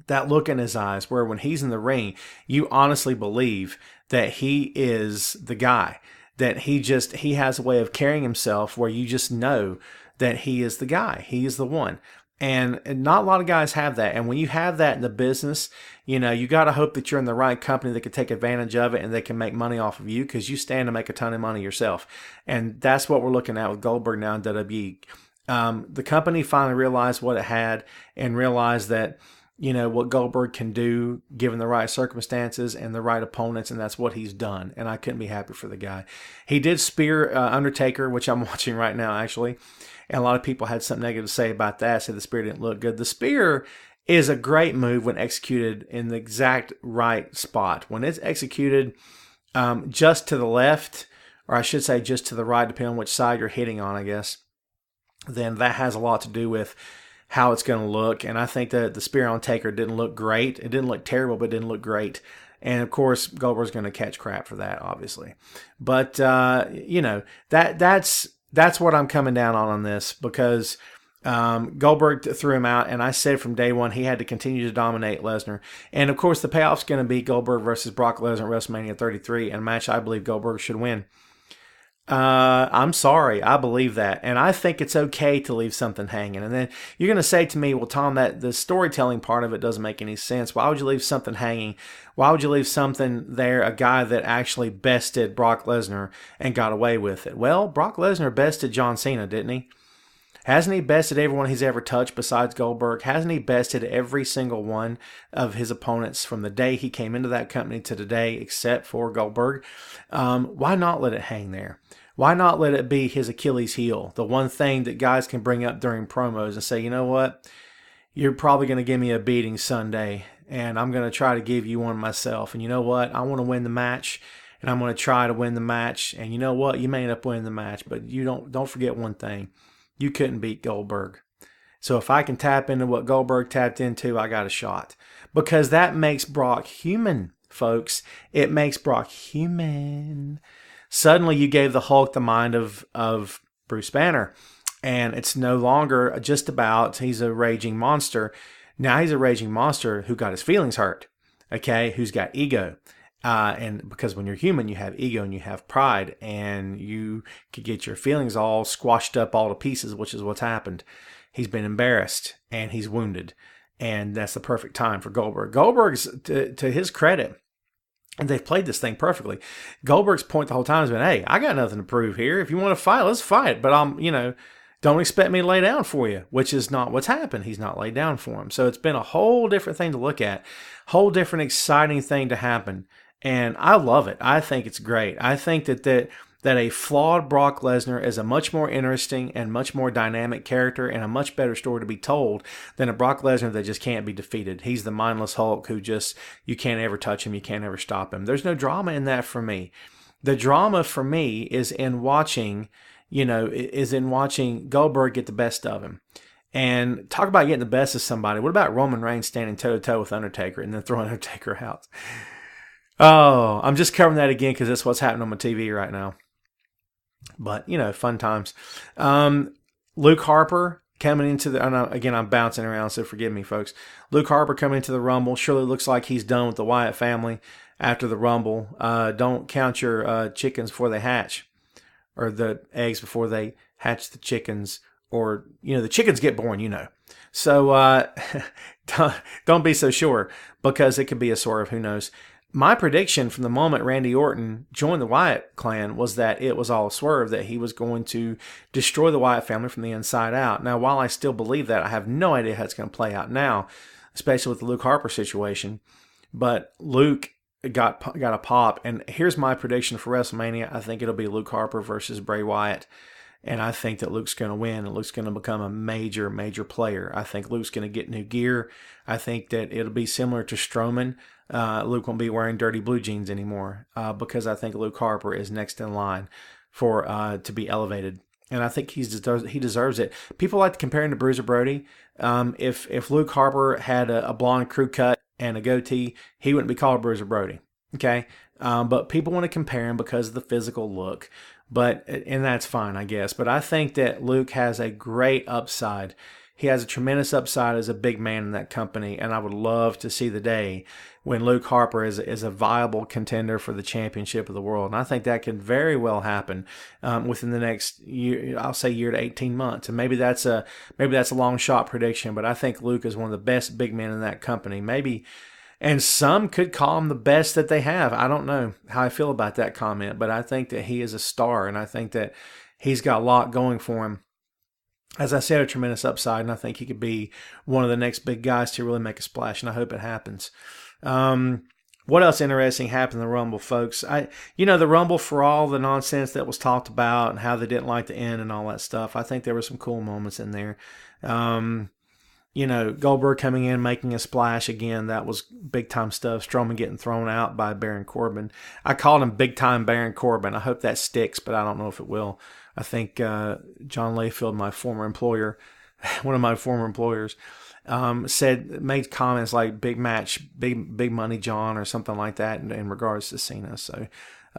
That look in his eyes where when he's in the ring, you honestly believe that he is the guy, that he has a way of carrying himself where you just know that he is the guy. He is the one. And not a lot of guys have that. And when you have that in the business, you got to hope that you're in the right company that can take advantage of it and they can make money off of you because you stand to make a ton of money yourself. And that's what we're looking at with Goldberg now in WWE. The company finally realized what it had and realized that what Goldberg can do given the right circumstances and the right opponents, and that's what he's done. And I couldn't be happy for the guy. He did spear Undertaker, which I'm watching right now, actually. And a lot of people had something negative to say about that, said the spear didn't look good. The spear is a great move when executed in the exact right spot. When it's executed just to the left, or I should say just to the right, depending on which side you're hitting on, I guess, then that has a lot to do with how it's going to look. And I think that the spear on Taker didn't look great. It didn't look terrible, but it didn't look great. And of course, Goldberg's going to catch crap for that, obviously. But, that's what I'm coming down on this because Goldberg threw him out. And I said from day one, he had to continue to dominate Lesnar. And of course, the payoff's going to be Goldberg versus Brock Lesnar at WrestleMania 33, and a match I believe Goldberg should win. I'm sorry. I believe that. And I think it's okay to leave something hanging. And then you're going to say to me, well, Tom, that the storytelling part of it doesn't make any sense. Why would you leave something hanging? Why would you leave something there, a guy that actually bested Brock Lesnar and got away with it? Well, Brock Lesnar bested John Cena, didn't he? Hasn't he bested everyone he's ever touched besides Goldberg? Hasn't he bested every single one of his opponents from the day he came into that company to today except for Goldberg? Why not let it hang there? Why not let it be his Achilles heel, the one thing that guys can bring up during promos and say, you know what, you're probably going to give me a beating Sunday, and I'm going to try to give you one myself. And you know what, I want to win the match, and I'm going to try to win the match. And you know what, you may end up winning the match, but you don't forget one thing. You couldn't beat Goldberg. So if I can tap into what Goldberg tapped into, I got a shot. Because that makes Brock human, folks. It makes Brock human. Suddenly you gave the Hulk the mind of Bruce Banner. And it's no longer just about he's a raging monster. Now he's a raging monster who got his feelings hurt. Okay, who's got ego. And because when you're human, you have ego and you have pride, and you could get your feelings all squashed up all to pieces, which is what's happened. He's been embarrassed and he's wounded, and that's the perfect time for Goldberg. Goldberg's, to his credit, and they've played this thing perfectly. Goldberg's point the whole time has been, hey, I got nothing to prove here. If you want to fight, let's fight. But don't expect me to lay down for you, which is not what's happened. He's not laid down for him. So it's been a whole different thing to look at, whole different exciting thing to happen. And I love it. I think it's great. I think that a flawed Brock Lesnar is a much more interesting and much more dynamic character and a much better story to be told than a Brock Lesnar that just can't be defeated. He's the mindless Hulk who just, you can't ever touch him, you can't ever stop him. There's no drama in that for me. The drama for me is in watching, Goldberg get the best of him. And talk about getting the best of somebody. What about Roman Reigns standing toe-to-toe with Undertaker and then throwing Undertaker out? Oh, I'm just covering that again because that's what's happening on my TV right now. But, fun times. Luke Harper coming into the... Again, I'm bouncing around, so forgive me, folks. Luke Harper coming into the Rumble. Surely looks like he's done with the Wyatt family after the Rumble. Don't count your chickens before they hatch. Or the eggs before they hatch the chickens. Or, the chickens get born, So don't be so sure, because it could be a swerve. Who knows? My prediction from the moment Randy Orton joined the Wyatt clan was that it was all a swerve, that he was going to destroy the Wyatt family from the inside out. Now, while I still believe that, I have no idea how it's going to play out now, especially with the Luke Harper situation. But Luke got a pop, and here's my prediction for WrestleMania. I think it'll be Luke Harper versus Bray Wyatt. And I think that Luke's going to win, and Luke's going to become a major, major player. I think Luke's going to get new gear. I think that it'll be similar to Strowman. Luke won't be wearing dirty blue jeans anymore because I think Luke Harper is next in line for to be elevated. And I think he deserves it. People like to compare him to Bruiser Brody. If Luke Harper had a blonde crew cut and a goatee, he wouldn't be called Bruiser Brody. Okay? But people want to compare him because of the physical look. And that's fine, I guess. But I think that Luke has a great upside. He has a tremendous upside as a big man in that company, and I would love to see the day when Luke Harper is a viable contender for the championship of the world. And I think that could very well happen within the next year. I'll say year to 18 months, and maybe that's a long shot prediction. But I think Luke is one of the best big men in that company. Maybe. And some could call him the best that they have. I don't know how I feel about that comment, but I think that he is a star, and I think that he's got a lot going for him. As I said, a tremendous upside, and I think he could be one of the next big guys to really make a splash, and I hope it happens. What else interesting happened in the Rumble, folks? The Rumble, for all the nonsense that was talked about and how they didn't like the end and all that stuff, I think there were some cool moments in there. Goldberg coming in, making a splash again. That was big-time stuff. Strowman getting thrown out by Baron Corbin. I called him big-time Baron Corbin. I hope that sticks, but I don't know if it will. I think John Layfield, my former employer, one of my former employers, made comments like "big match, big money, John," or something like that in regards to Cena. So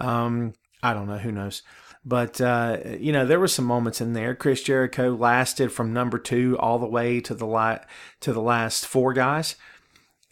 I don't know. Who knows? But, there were some moments in there. Chris Jericho lasted from number 2 all the way to the last 4 guys.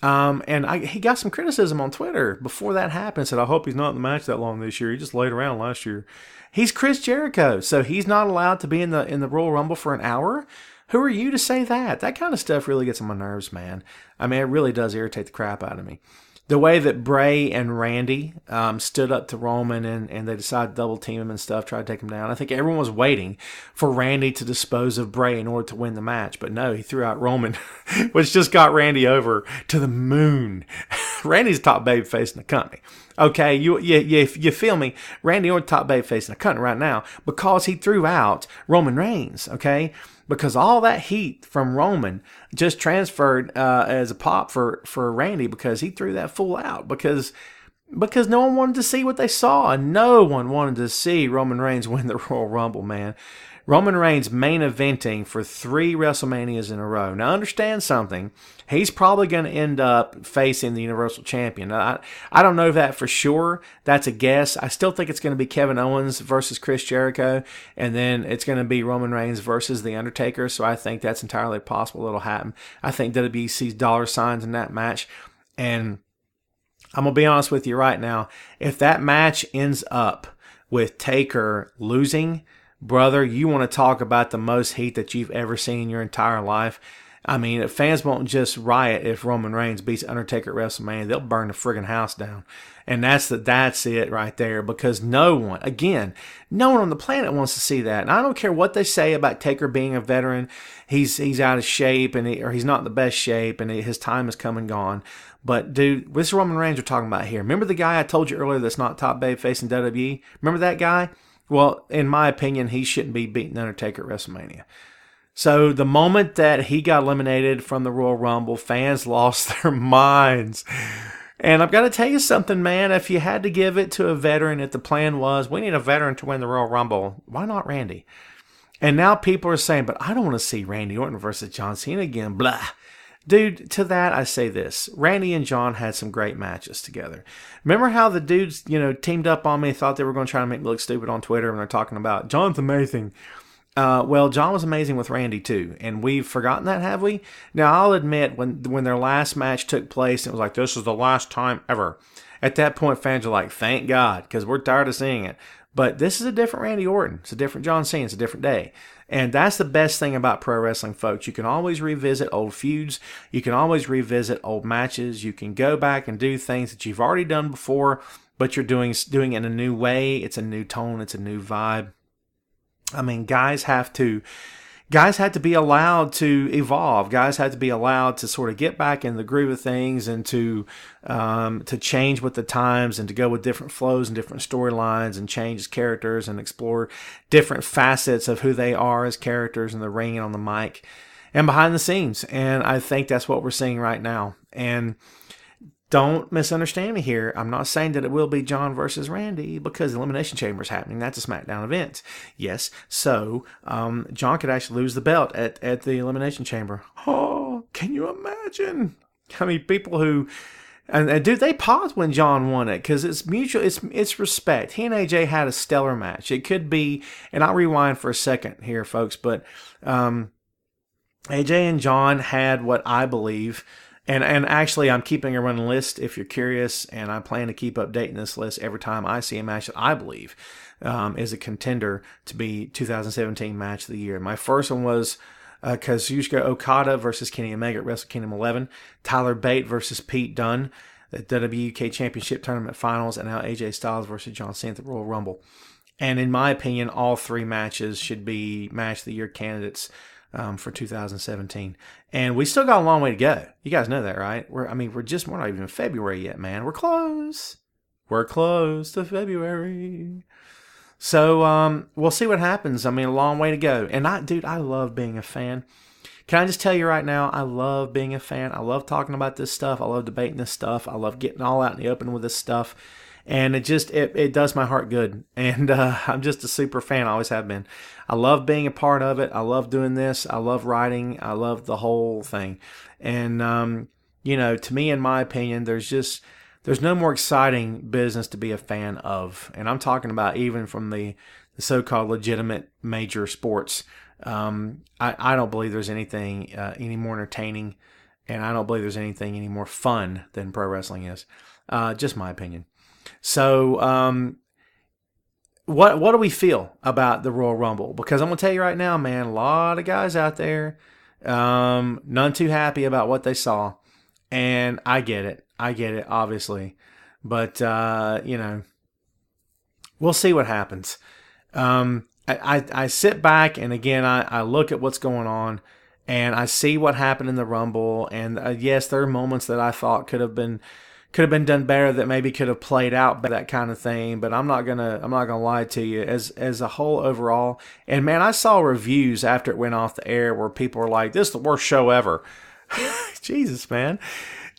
He got some criticism on Twitter before that happened. Said, I hope he's not in the match that long this year. He just laid around last year. He's Chris Jericho, so he's not allowed to be in the Royal Rumble for an hour? Who are you to say that? That kind of stuff really gets on my nerves, man. I mean, it really does irritate the crap out of me. The way that Bray and Randy stood up to Roman and they decided to double team him and stuff, try to take him down. I think everyone was waiting for Randy to dispose of Bray in order to win the match. But no, he threw out Roman, which just got Randy over to the moon. Randy's the top babyface in the company. Okay, you feel me? Randy Orton top babyface in the company right now because he threw out Roman Reigns, okay? Because all that heat from Roman just transferred as a pop for Randy because he threw that fool out because no one wanted to see what they saw. No one wanted to see Roman Reigns win the Royal Rumble, man. Roman Reigns main eventing for 3 WrestleManias in a row. Now, understand something. He's probably going to end up facing the Universal Champion. I don't know that for sure. That's a guess. I still think it's going to be Kevin Owens versus Chris Jericho, and then it's going to be Roman Reigns versus The Undertaker, so I think that's entirely possible it'll happen. I think WWE sees dollar signs in that match, and I'm going to be honest with you right now. If that match ends up with Taker losing, brother, you want to talk about the most heat that you've ever seen in your entire life. I mean, fans won't just riot if Roman Reigns beats Undertaker at WrestleMania. They'll burn the friggin' house down. And that's it right there, because no one on the planet wants to see that. And I don't care what they say about Taker being a veteran. He's out of shape or he's not in the best shape and his time has come and gone. But dude, this is Roman Reigns we're talking about here. Remember the guy I told you earlier that's not top babyface in WWE? Remember that guy? Well, in my opinion, he shouldn't be beating Undertaker at WrestleMania. So the moment that he got eliminated from the Royal Rumble, fans lost their minds. And I've got to tell you something, man. If you had to give it to a veteran, if the plan was, we need a veteran to win the Royal Rumble, why not Randy? And now people are saying, but I don't want to see Randy Orton versus John Cena again. Blah. Dude, to that I say this. Randy and John had some great matches together. Remember how the dudes, teamed up on me, thought they were going to try to make me look stupid on Twitter when they're talking about John's amazing. Well, John was amazing with Randy too, and we've forgotten that, have we? Now, I'll admit, when their last match took place, it was like, this is the last time ever. At that point, fans are like, thank God, because we're tired of seeing it. But this is a different Randy Orton. It's a different John Cena. It's a different day. And that's the best thing about pro wrestling, folks. You can always revisit old feuds. You can always revisit old matches. You can go back and do things that you've already done before, but you're doing it in a new way. It's a new tone. It's a new vibe. I mean, guys have to be allowed to evolve. Guys have to be allowed to sort of get back in the groove of things and to change with the times and to go with different flows and different storylines and change as characters and explore different facets of who they are as characters in the ring and on the mic and behind the scenes. And I think that's what we're seeing right now. And don't misunderstand me here. I'm not saying that it will be John versus Randy because the Elimination Chamber is happening. That's a SmackDown event. Yes, so John could actually lose the belt at the Elimination Chamber. Oh, can you imagine? I mean, people who... And dude, they paused when John won it because it's mutual. It's respect. He and AJ had a stellar match. It could be, and I'll rewind for a second here, folks, but AJ and John had what I believe... And actually, I'm keeping a running list if you're curious, and I plan to keep updating this list every time I see a match that I believe is a contender to be 2017 Match of the Year. My first one was Kazuchika Okada versus Kenny Omega at Wrestle Kingdom 11, Tyler Bate versus Pete Dunne at WK Championship Tournament Finals, and now AJ Styles versus John Cena at the Royal Rumble. And in my opinion, all three matches should be Match of the Year candidates for 2017. And we still got a long way to go. You guys know that, right? We're not even in February yet, man. We're close. We're close to February. So, we'll see what happens. I mean, a long way to go. And I love being a fan. Can I just tell you right now, I love being a fan. I love talking about this stuff. I love debating this stuff. I love getting all out in the open with this stuff. And it does my heart good. And I'm just a super fan. I always have been. I love being a part of it. I love doing this. I love writing. I love the whole thing. And, to me, in my opinion, there's no more exciting business to be a fan of. And I'm talking about even from the so-called legitimate major sports. I don't believe there's anything any more entertaining. And I don't believe there's anything any more fun than pro wrestling is. Just my opinion. So, what do we feel about the Royal Rumble? Because I'm going to tell you right now, man, a lot of guys out there, none too happy about what they saw. And I get it, obviously. But, we'll see what happens. I sit back and, again, I look at what's going on. And I see what happened in the Rumble. And, yes, there are moments that I thought could have been done better, that maybe could have played out, that kind of thing. But I'm not gonna lie to you. As a whole overall, and man, I saw reviews after it went off the air where people were like, "This is the worst show ever." Jesus, man,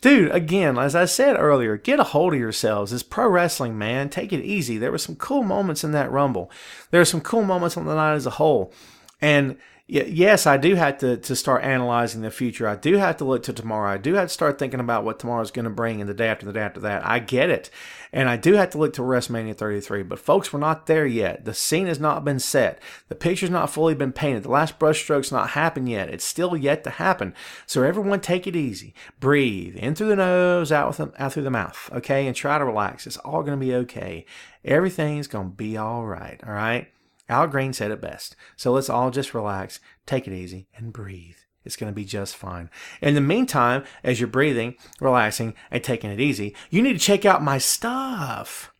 dude. Again, as I said earlier, get a hold of yourselves. It's pro wrestling, man. Take it easy. There were some cool moments in that Rumble. There were some cool moments on the night as a whole, and yes, I do have to start analyzing the future. I do have to look to tomorrow. I do have to start thinking about what tomorrow's going to bring and the day after that. I get it. And I do have to look to WrestleMania 33. But folks, we're not there yet. The scene has not been set. The picture's not fully been painted. The last brushstroke's not happened yet. It's still yet to happen. So everyone take it easy. Breathe. In through the nose, out through the mouth. Okay? And try to relax. It's all going to be okay. Everything's going to be all right. All right? Al Green said it best. So let's all just relax, take it easy, and breathe. It's going to be just fine. In the meantime, as you're breathing, relaxing, and taking it easy, you need to check out my stuff.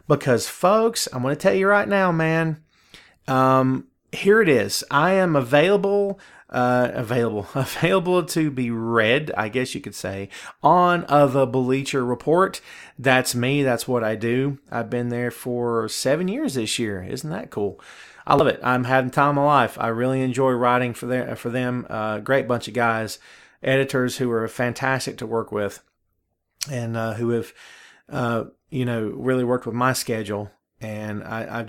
Because, folks, I'm going to tell you right now, man, here it is. I am available to be read, I guess you could say, on the Bleacher Report. That's me. That's what I do. I've been there for 7 years this year. Isn't that cool? I love it. I'm having time of my life. I really enjoy writing for them. Great bunch of guys, editors who are fantastic to work with. and who have, really worked with my schedule. And I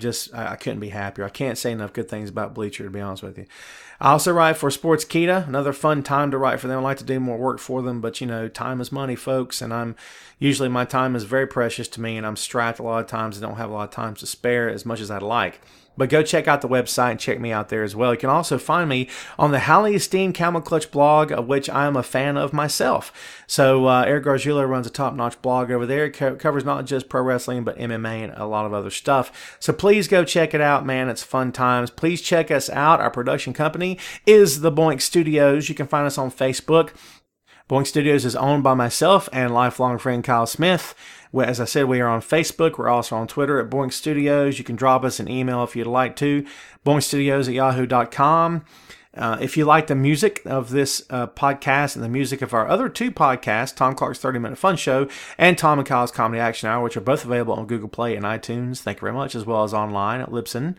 couldn't be happier. I can't say enough good things about Bleacher, to be honest with you. I also write for Sportskeeda, another fun time to write for them. I like to do more work for them, but time is money, folks. And usually my time is very precious to me, and I'm strapped a lot of times and don't have a lot of time to spare as much as I'd like. But go check out the website and check me out there as well. You can also find me on the highly esteemed Camel Clutch blog, of which I am a fan of myself. So Eric Gargiulo runs a top-notch blog over there. It covers not just pro wrestling, but MMA and a lot of other stuff. So please go check it out, man. It's fun times. Please check us out. Our production company is the Boink Studios. You can find us on Facebook. Boink Studios is owned by myself and lifelong friend Kyle Smith. As I said, we are on Facebook. We're also on Twitter at Boink Studios. You can drop us an email if you'd like to, boinkstudios@yahoo.com. If you like the music of this podcast and the music of our other two podcasts, Tom Clark's 30-Minute Fun Show and Tom and Kyle's Comedy Action Hour, which are both available on Google Play and iTunes, thank you very much, as well as online at Libsyn.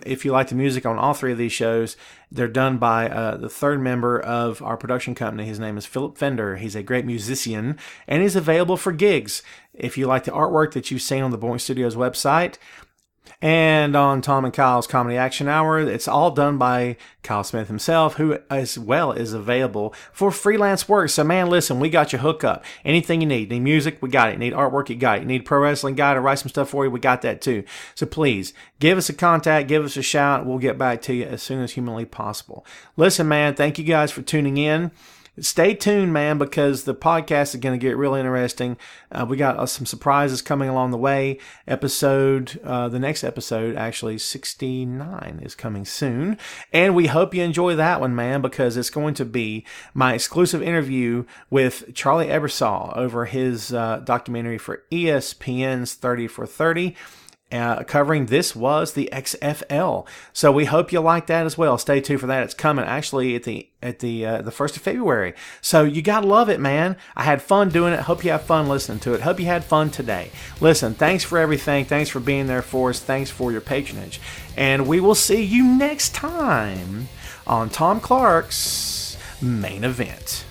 If you like the music on all three of these shows, they're done by the third member of our production company. His name is Philip Fender. He's a great musician, and he's available for gigs. If you like the artwork that you've seen on the Boink Studios website, and on Tom and Kyle's Comedy Action Hour, it's all done by Kyle Smith himself, who as well is available for freelance work. So, man, listen, we got your hookup. Anything you need. Need music? We got it. Need artwork? You got it. Need pro wrestling guy to write some stuff for you? We got that too. So please, give us a contact. Give us a shout. We'll get back to you as soon as humanly possible. Listen, man, thank you guys for tuning in. Stay tuned, man, because the podcast is going to get real interesting. We got some surprises coming along the way. The next episode, actually 69, is coming soon. And we hope you enjoy that one, man, because it's going to be my exclusive interview with Charlie Ebersol over his documentary for ESPN's 30 for 30. Covering This Was the XFL. So we hope you like that as well. Stay tuned for that. It's coming actually at the 1st of February. So you gotta love it, man. I had fun doing it. Hope you have fun listening to it. Hope you had fun today. Listen, thanks for everything. Thanks for being there for us. Thanks for your patronage. And we will see you next time on Tom Clark's Main Event.